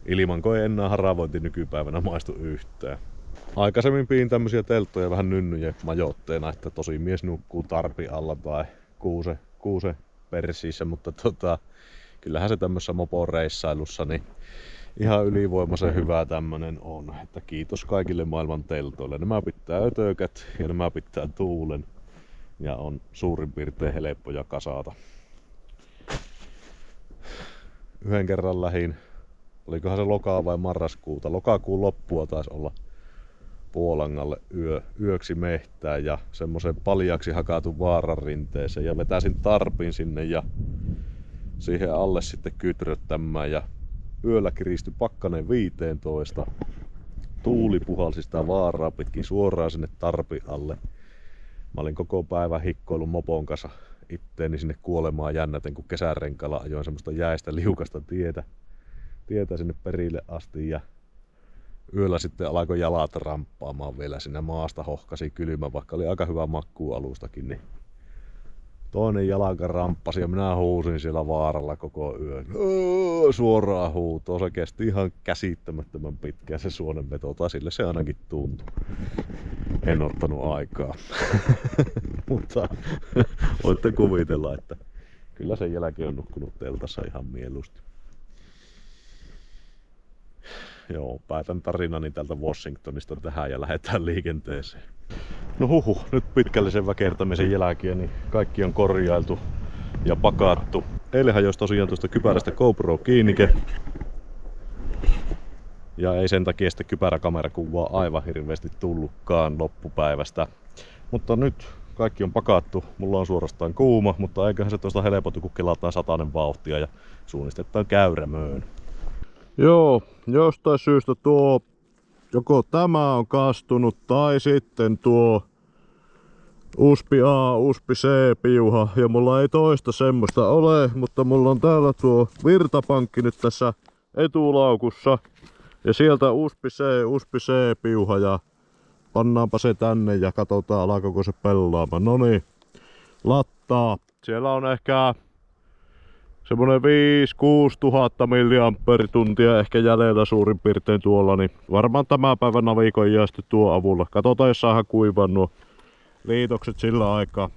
Ilmanko ei enää haravointi nykypäivänä maistu yhtään. Aikaisemmin piin tämmösiä telttoja vähän nynnyjä majoitteena, että tosi mies nukkuu tarpi alla tai kuuse persiissä, mutta kyllähän se tämmössä moporeissailussa niin ihan ylivoimaisen hyvä tämmönen on. Että kiitos kaikille maailman teltoille. Nämä pitää ötökät ja nämä pitää tuulen ja on suurin piirtein helppoja kasata. Yhden kerran lähin, olikohan se lokaa vai marraskuuta, lokakuun loppua taisi olla, Puolangalle yöksi mehtään ja semmoisen paljaksi hakatun vaaran rinteeseen ja vetäisin tarpin sinne ja siihen alle sitten kytröttämään ja yöllä kiristyi pakkanen 15. Tuuli puhalsi sitä vaaraa pitkin suoraan sinne tarpi alle. Mä olin koko päivän hikkoilun mopon kanssa itteeni sinne kuolemaan jännäten, kun kesärenkaalla ajoin semmoista jäistä liukasta tietä sinne perille asti ja yöllä sitten alkoi jalat ramppaamaan vielä siinä maasta, hohkasi kylmä, vaikka oli aika hyvä makkuu alustakin, niin toinen jalka ramppasi ja minä huusin siellä vaaralla koko yön. Suoraan huutoa, se kesti ihan käsittämättömän pitkään se suonenveto, tai sille se ainakin tuntui. En ottanut aikaa. Mutta voitte kuvitella, että kyllä sen jälkeen on nukkunut teltassa ihan mieluusti. Joo, päätän tarinani täältä Washingtonista tähän ja lähdetään liikenteeseen. No nyt pitkällisen väkertämisen jälkeen niin kaikki on korjailtu ja pakattu. Eilen hajosi tosiaan tuosta kypärästä GoPro kiinnike. Ja ei sen takia sitten kypäräkamerakuvaa aivan hirveästi tullutkaan loppupäivästä. Mutta nyt kaikki on pakattu. Mulla on suorastaan kuuma, mutta eiköhän se tuosta helpotu, kun kelataan 100 vauhtia ja suunnistetaan Käyrämöön. Joo, jostain syystä joko tämä on kastunut tai sitten tuo USB A, USB C piuha ja mulla ei toista semmoista ole, mutta mulla on täällä tuo virtapankki nyt tässä etulaukussa ja sieltä USB C piuha ja pannaanpa se tänne ja katsotaan alkaako se pelaamaan. Noniin, lattaa. Siellä on ehkä semmonen 5-6 tuhatta milliamperituntia ehkä jäljellä suurin piirtein tuolla, niin varmaan tämän päivän navigoidaan sitten tuo avulla. Katsotaan, jos saadaan kuivaa nuo liitokset sillä aikaa.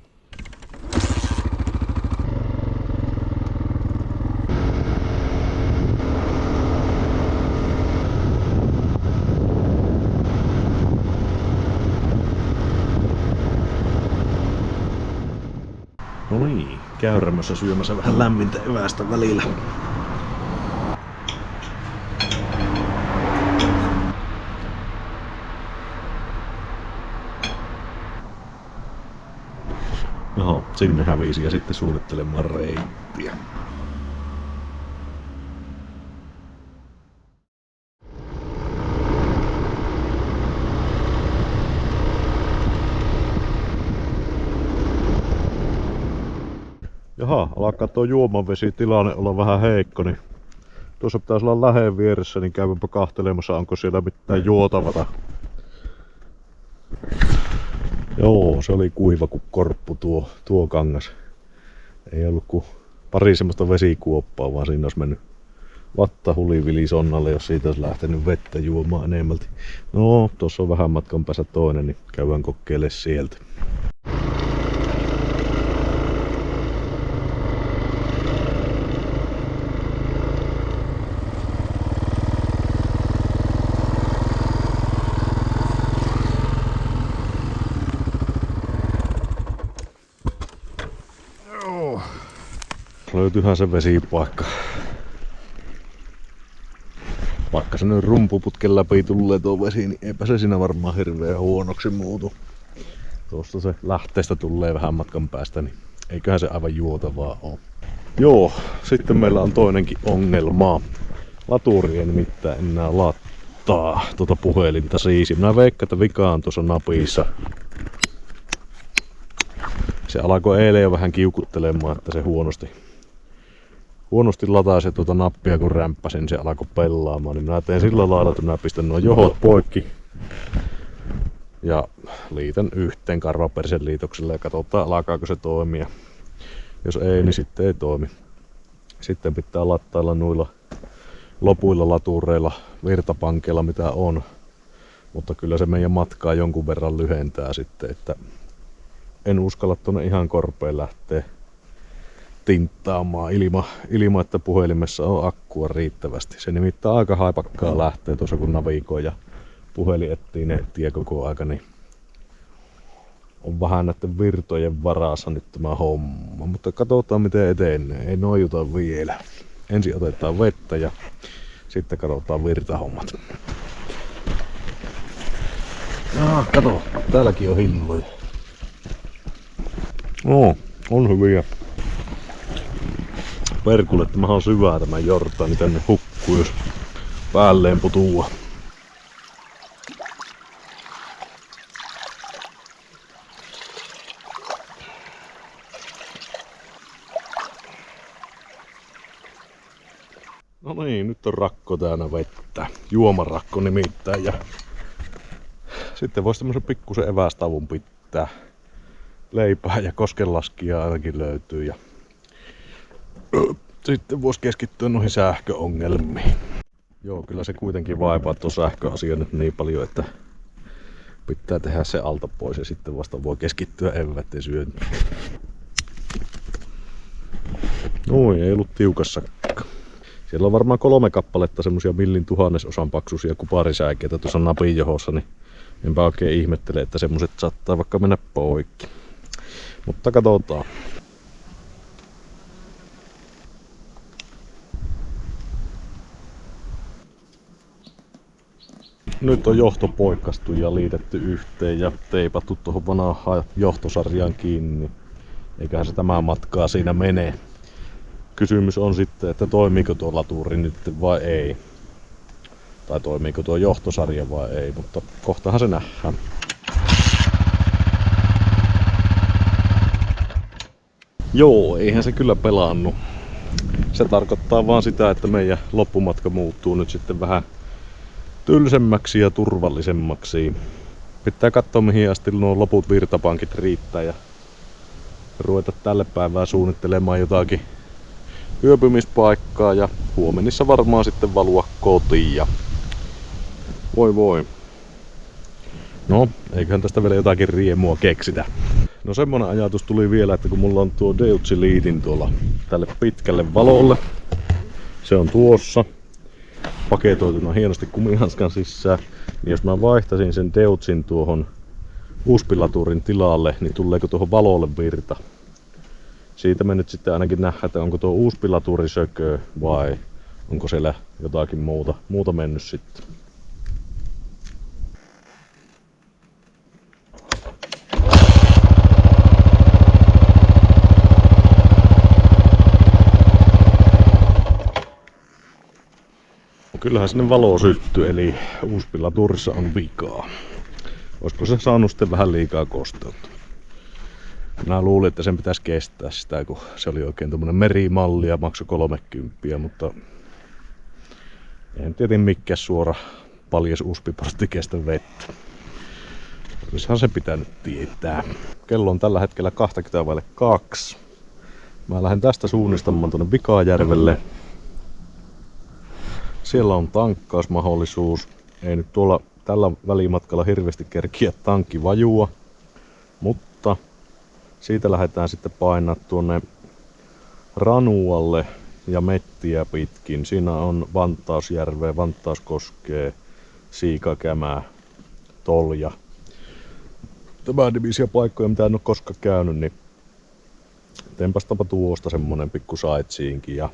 No niin, käyrämössä syömässä vähän lämmintä evästä välillä. Joo, sinne hävisi ja sitten suunnittelemaan reittiä. Jaha, alkaa tuo juomanvesitilanne olla vähän heikko, niin tuossa pitäisi olla läheen vieressä, niin käydäänpä kahtelemassa, onko siellä mitään juotavata. Joo, se oli kuiva kuin korppu tuo kangas. Ei ollut kuin pari semmoista vesikuoppaa, vaan siinä olisi mennyt vatta hulivilisonnalle, jos siitä olisi lähtenyt vettä juomaan enemmälti. No, tuossa on vähän matkan päässä toinen, niin käydään kokeilemaan sieltä. Löytyyhän se vesipaikka. Vaikka se nyt rumpuputken läpi tulee tuo vesi, niin eipä se siinä varmaan hirveän huonoksi muutu. Tuosta se lähteestä tulee vähän matkan päästä, niin eiköhän se aivan juotavaa ole. Joo, sitten meillä on toinenkin ongelma. Laturi ei nimittäin enää lattaa tuota puhelinta siis. Minä veikkaan, että vika on tuossa napissa. Se alkoi eilen jo vähän kiukuttelemaan, että se huonosti lataisi tuota nappia, kun rämppäsin, se alkoi pelaamaan, niin minä teen sillä lailla, että minä pistän nuo johot poikki ja liitän yhteen karvapersen liitokselle ja katsotaan, alkaako se toimia. Jos ei, niin sitten ei toimi. Sitten pitää lattailla noilla lopuilla latureilla, virtapankeilla mitä on, mutta kyllä se meidän matkaa jonkun verran lyhentää sitten, että en uskalla tuonne ihan korpeen lähteä tinttaamaan ilman, että puhelimessa on akkua riittävästi. Se nimittäin aika haipakkaa lähtee tuossa kun navigoi ja puhelin etsii nettiä koko aika, niin on vähän näiden virtojen varassa nyt tämä homma. Mutta katsotaan miten etenee, ei noijuta vielä. Ensin otetaan vettä ja sitten katsotaan virtahommat. Kato, täälläkin on hilloja. No, on hyviä. Perkulle, tämähän on syvää tämä jorta, niin tänne hukkuu, jos päälleen putua. No niin, nyt on rakko täynnä vettä. Juomarakko nimittäin. Ja sitten voisi tämmösen pikkusen evästavun pitää. Leipää ja koskenlaskia ainakin löytyy. Ja sitten voisi keskittyä noihin sähköongelmiin. Joo, kyllä se kuitenkin vaipaa tuo sähköasia nyt niin paljon, että pitää tehdä se alta pois ja sitten vasta voi keskittyä eväiden syöntiin. Noin, ei ollut tiukassa. Siellä on varmaan 3 kappaletta semmosia millin tuhannesosan paksuisia kuparisäikeitä tuossa napin johossa, niin enpä oikein ihmettele, että semmoset saattaa vaikka mennä poikki. Mutta katsotaan. Nyt on johto poikkastu ja liitetty yhteen ja teipattu tuohon vanhaan johtosarjaan kiinni. Eiköhän se tämä matkaa siinä mene. Kysymys on sitten, että toimiiko tuo laturi nyt vai ei. Tai toimiiko tuo johtosarja vai ei, mutta kohtahan se nähdään. Joo, eihän se kyllä pelannut. Se tarkoittaa vaan sitä, että meidän loppumatka muuttuu nyt sitten vähän tylsemmäksi ja turvallisemmaksi. Pitää katsoa mihin asti nuo loput virtapankit riittää ja ruveta tälle päivään suunnittelemaan jotakin yöpymispaikkaa ja huomenissa varmaan sitten valua kotiin. Ja voi. No, eiköhän tästä vielä jotakin riemua keksitä. No semmonen ajatus tuli vielä, että kun mulla on tuo Deutz-liitin tuolla tälle pitkälle valolle. Se on tuossa paketoituna hienosti kumihanskan sisään. Niin jos mä vaihtaisin sen Deutzin tuohon USB-laturin tilalle, niin tuleeko tuohon valolle virta? Siitä me nyt sitten ainakin nähdään, että onko tuo uusi pilaturi sökö vai onko siellä jotakin muuta mennyt sitten. Kyllähän sinne valo syttyy, eli uuspilaturissa on vikaa. Olisiko se saanut sitten vähän liikaa kosteutta? Minä luulin, että sen pitäisi kestää sitä, kun se oli oikein tommonen merimalli ja maksoi 30, mutta en tiedä mikään suora paljas uuspiportti kestä vettä. Olisihan se pitänyt tietää. Kello on tällä hetkellä 2:20. Mä lähden tästä suunnistamaan tuonne Vikajärvelle. Siellä on tankkausmahdollisuus. Ei nyt tuolla tällä välimatkalla hirveästi kerkiä tankkivajua, mutta siitä lähdetään sitten painaa tuonne Ranualle ja mettiä pitkin. Siinä on Vantausjärveä, Vantauskoskee, Siikakämää, Tolja. Tämän nimisiä paikkoja, mitä en ole koskaan käynyt, niin tempastapa tuosta semmonen pikku sightseeingkin. Ja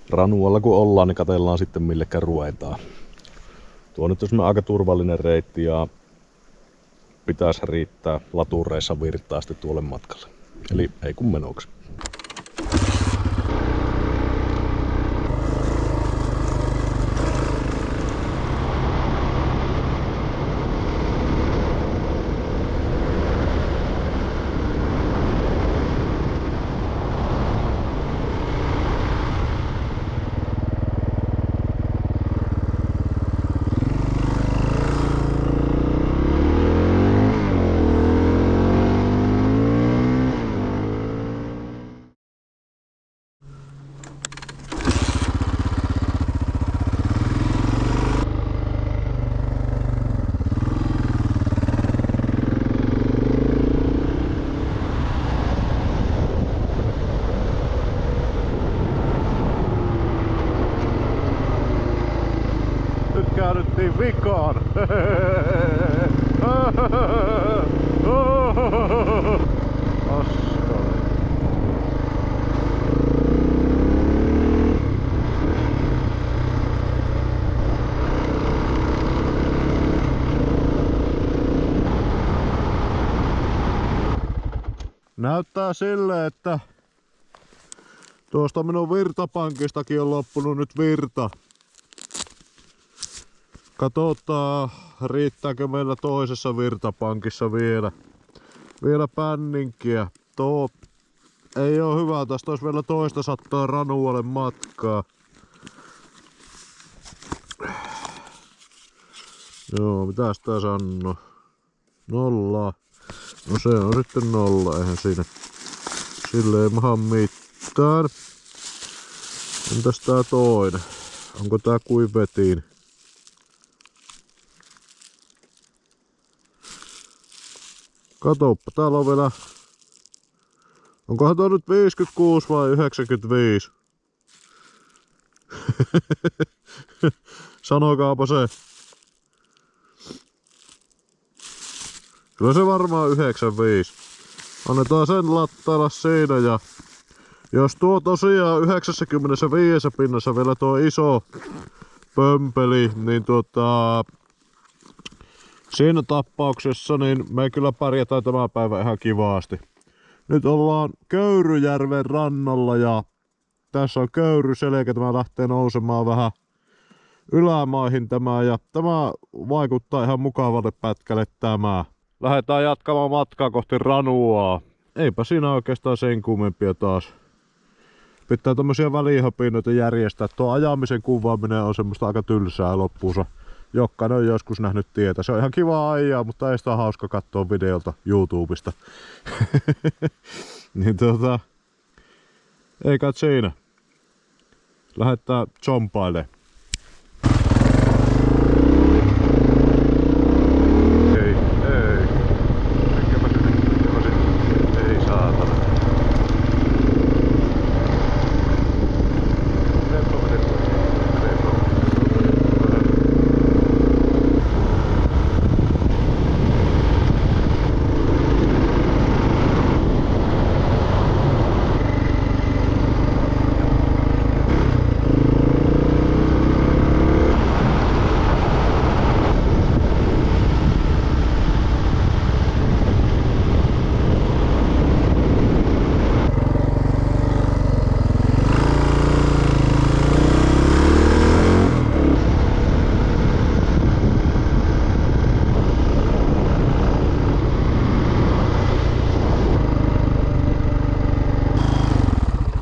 Ranualla kun ollaan, niin katsellaan sitten millekä ruvetaan. Tuo nyt on aika turvallinen reitti ja pitäisi riittää latureissa virtaa sitten tuolle matkalle. Eli ei kun menoksi. Käännyttiin vikaan. Näyttää sille, että tuosta minun virtapankistakin on loppunut nyt virta. Katsotaan, riittääkö meillä toisessa virtapankissa vielä pänninkiä. Tuo ei oo hyvä, tästä olisi vielä toista sattaa Ranualle matkaa. Joo, mitäs tää sanoo? 0. No se on sitten 0, eihän siinä sille ei maha mitään. Entäs tää toinen? Onko tää kuivetiin? Katoppa, täällä on vielä... Onkohan tuo nyt 56 vai 95? Sanokaapa se. Kyllä se varmaan 95. Annetaan sen lattailla siinä ja... Jos tuo tosiaan 95 pinnassa vielä tuo iso pömpeli, niin siinä tapauksessa niin me kyllä pärjätään tämä päivä ihan kivaasti. Nyt ollaan Köyryjärven rannalla ja tässä on Köyryselkä, tämä lähtee nousemaan vähän ylämaihin tämä ja tämä vaikuttaa ihan mukavalle pätkälle tämä. Lähdetään jatkamaan matkaa kohti Ranuaa. Eipä siinä oikeastaan sen kummempia taas. Pitää tämmösiä välihöpinoita järjestää. Tuo ajamisen kuvaaminen on semmoista aika tylsää loppuunsa. Jokainen on joskus nähnyt tietä. Se on ihan kiva ajaa, mutta ei sitä ole hauska katsoa videolta YouTubesta. Niin ei kai siinä. Lähdetään zompailemaan.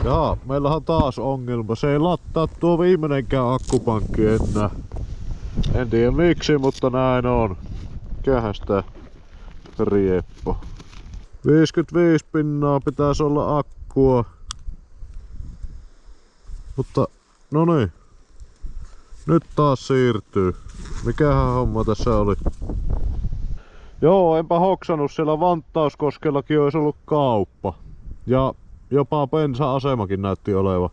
Jaa, meillähän on taas ongelma. Se ei lattaa tuo viimeinenkään akkupankki enää. En tiedä miksi, mutta näin on. Mikähän sitä rieppo. 55 pinnaa pitäisi olla akkua. Mutta no niin. Nyt taas siirtyy. Mikähän homma tässä oli? Joo, enpä hoksannut, siellä Vanttauskoskellakin olisi ollut kauppa. Ja jopa bensa-asemakin näytti olevan.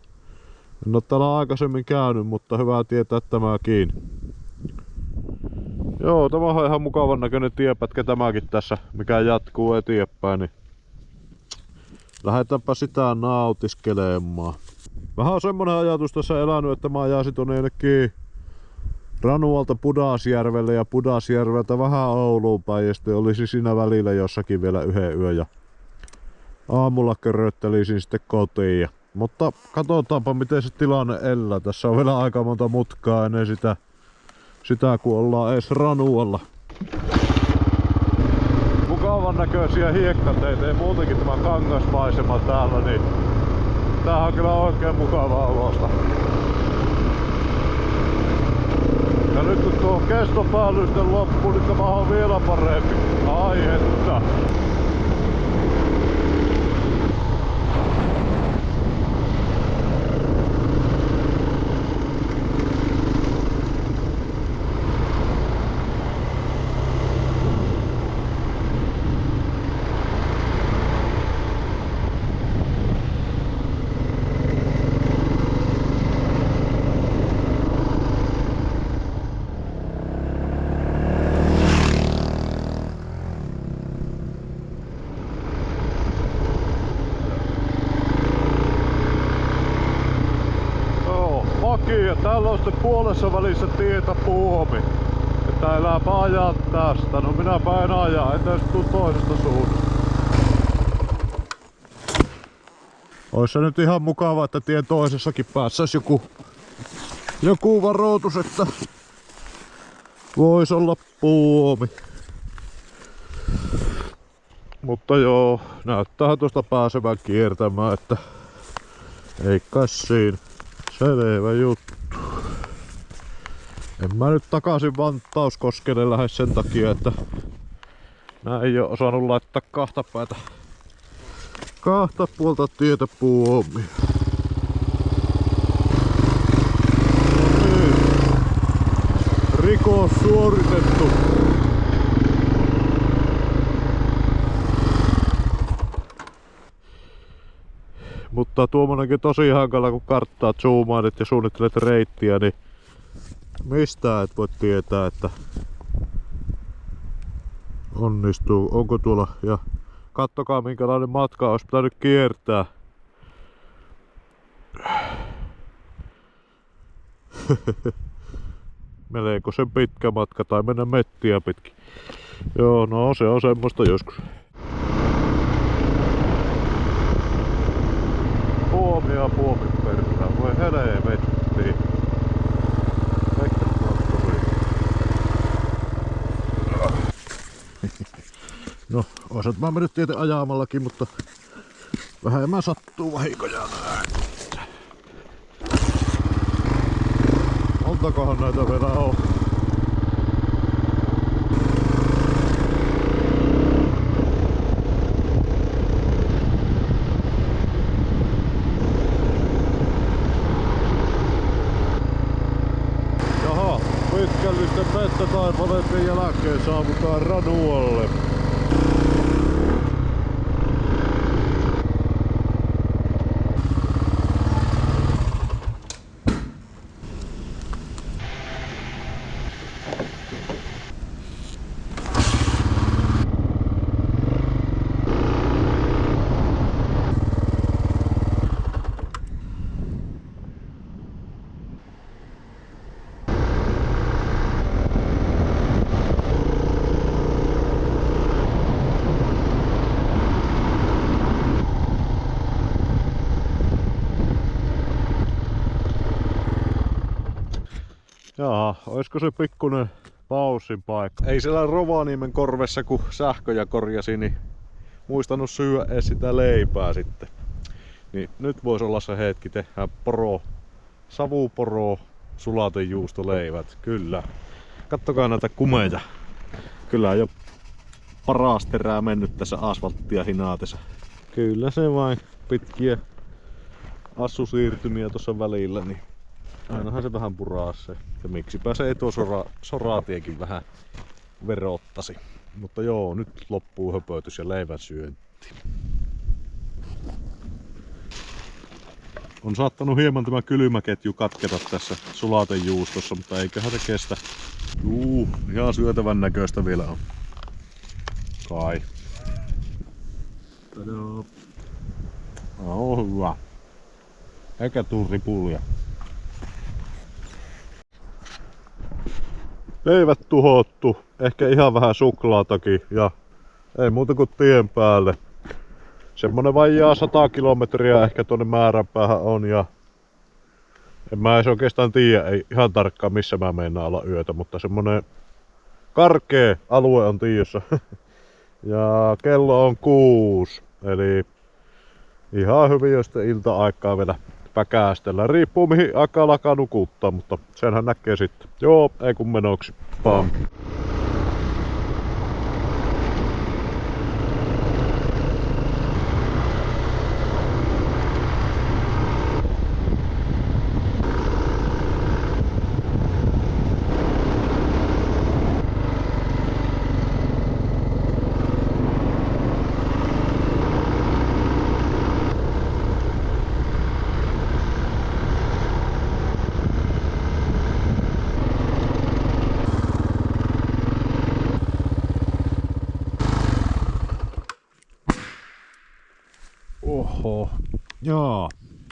En oo täällä aikaisemmin käynyt, mutta hyvä tietää tämäkin. Joo, tämä on ihan mukavan näköinen tiepätkä tämäkin tässä, mikä jatkuu eteenpäin. Niin lähdetäänpä sitä nautiskelemaan. Vähän on semmonen ajatus tässä elänyt, että mä ajaisin tonne jonnekin Ranualta Pudasjärvelle ja Pudasjärveltä vähän Ouluun päin ja sitten olisi siinä välillä jossakin vielä yhden yön ja aamulla köröttelisin sitten kotiin. Mutta katsotaanpa miten se tilanne elää. Tässä on vielä aika monta mutkaa ennen sitä kun ollaan edes Ranualla. Mukavan näköisiä hiekkateitä ja muutenkin tämä kangasmaisema täällä, niin tämähän on kyllä oikein mukavaa olosta. Ja nyt kun tuo kestopäällysten loppu, niin tämä on vielä parempi. Ai että. Ja täällä on sitten puolessa välissä tietä puomi. Että elääpä ajaa tästä. No minäpä en ajaa, entä jos tuu toisesta suunnasta. Ois se nyt ihan mukava, että tien toisessakin päässäis joku varoitus, että vois olla puomi. Mutta joo, näyttää tuosta pääsevän kiertämään, että ei kai siinä. Selvä juttu. En mä nyt takaisin Vanttauskoskelle lähde sen takia, että mä ei oo osannut laittaa kahta puolta tietä puomiin. Rikos suoritettu. Mutta tuommoinenkin tosi hankala, kun karttaa zoomailet ja suunnittelet reittiä, niin mistä et voi tietää, että onnistuu, onko tuolla. Ja kattokaa minkälainen matka olisi pitänyt kiertää. Melko sen pitkä matka tai mennä mettiä pitkin. Joo, no se on semmoista joskus. Puomia puomin perään, voi helvettiin. No, oisat mä mennyt tietä ajamallakin, mutta vähemmän sattuu vahinkoja. Montakohan näitä vielä on? Pitkällisten metsätaipaleiden jälkeen saavutaan Ranualle. Jaa, oisko se pikkunen paussin paikka? Ei siellä Rovaniemen korvessa kun sähköjä korjasi, niin muistanut syödä edes sitä leipää sitten. Niin nyt voisi olla se hetki tehdä savuporo, sulatejuustoleivät. Kyllä. Kattokaa näitä kumeja. Kyllä on jo paras terää mennyt tässä asfalttia hinaatessa. Kyllä se vain pitkiä assusiirtymiä tuossa välillä, niin ainahan se vähän puraa se. Ja miksipä se ei tuo soraatiekin vähän verottasi. Mutta joo, nyt loppuu höpötys ja leivän syönti. On saattanut hieman tämä kylmäketju katketa tässä sulatejuustossa, mutta eiköhän se kestä. Ihan syötävän näköistä vielä on. Kai. Tadaa. On hyvä. Eikä tuu ripulia. Leivät tuhottu. Ehkä ihan vähän suklaatakin ja ei muuta kuin tien päälle. Semmonen vajaa 100 kilometriä ehkä tuonne määränpäähän on ja en mä edes oikeastaan tiedä ei ihan tarkkaan missä mä meinaan olla yötä, mutta semmonen karkea alue on tiedossa. Ja kello on 6, eli ihan hyvin jos ilta-aikaa vielä päkäästellä. Riippuu mihin aikaan alkaa nukuttaa, mutta senhän näkee sitten. Joo, ei kun menoksi. Pam. Oho. Jaa.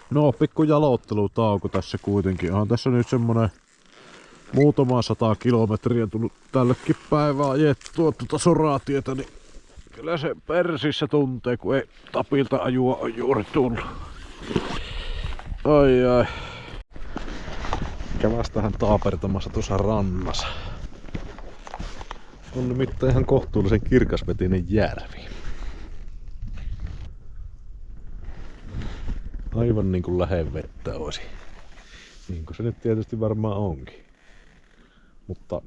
No, pikku jalottelutauko tässä kuitenkin. On tässä nyt semmonen muutama 100 kilometriä tullut tällekin päivään ajettua tuota soraatietä, niin kyllä se persissä tuntee, kun ei Tapilta ajua on juuri tullut. Ai. Kävästähän taapertamassa tuossa rannassa. On nimittäin ihan kohtuullisen kirkasvetinen järvi. Aivan niin kuin lähevettä olisi. Niin kuin se nyt tietysti varmaan onkin. Mutta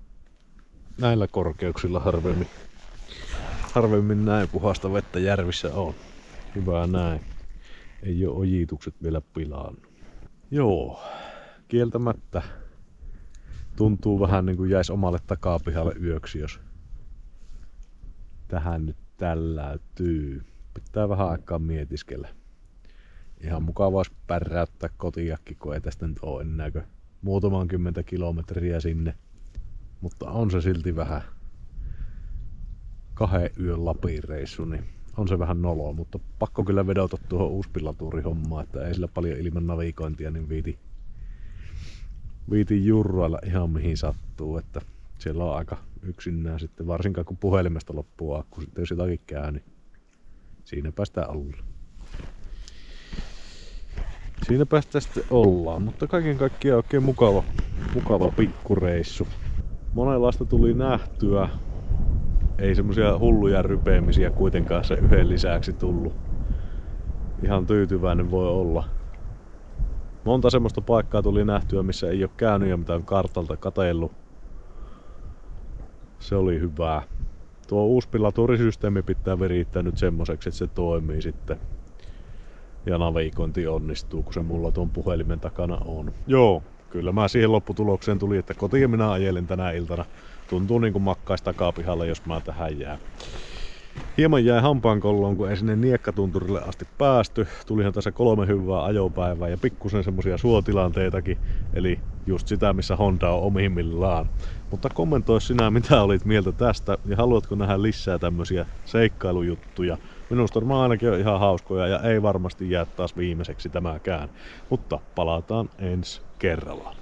näillä korkeuksilla harvemmin näin puhasta vettä järvissä on. Hyvä näin. Ei oo ojitukset vielä pilannut. Joo, kieltämättä tuntuu vähän niin kuin jäisi omalle takapihalle yöksi, jos tähän nyt tälläytyy. Pitää vähän aikaa mietiskellä. Ihan mukava olisi pärräyttää kotiakin, kun ei tästä nyt oo enää muutaman 10 kilometriä sinne. Mutta on se silti vähän 2 yön Lapin reissu, niin on se vähän noloa, mutta pakko kyllä vedota tuohon uuspilatuurihommaan, että ei sillä paljon ilman navigointia, niin viitin jurrailla ihan mihin sattuu, että siellä on aika yksinään sitten, varsinkaan kun puhelimesta loppuu akku, sitten jos jotakin käy, niin siinä päästään olla. Siinä päästään sitten ollaan, mutta kaiken kaikkiaan oikein mukava pikkureissu. Monenlaista tuli nähtyä. Ei semmosia hulluja rypeämisiä kuitenkaan se yhden lisäksi tullut. Ihan tyytyväinen voi olla. Monta semmoista paikkaa tuli nähtyä, missä ei oo käynyt ja mitä on kartalta katsellut. Se oli hyvää. Tuo uuspillaturisysteemi pitää virittää nyt semmoiseksi, että se toimii sitten. Ja navigointi onnistuu, kun se mulla tuon puhelimen takana on. Joo, kyllä mä siihen lopputulokseen tuli, että kotiin minä ajelin tänä iltana. Tuntuu niin kuin makkais takapihalle, jos mä tähän jää. Hieman jäi hampaankolloon, kun ei sinne Niekkatunturille asti päästy. Tulihan tässä 3 hyvää ajopäivää ja pikkusen semmosia suotilanteitakin. Eli just sitä, missä Honda on omimmillaan. Mutta kommentoi sinä, mitä olit mieltä tästä ja haluatko nähdä lisää tämmösiä seikkailujuttuja. Minusta varmaan ainakin on ihan hauskoja ja ei varmasti jää taas viimeiseksi tämäkään. Mutta palataan ensi kerralla.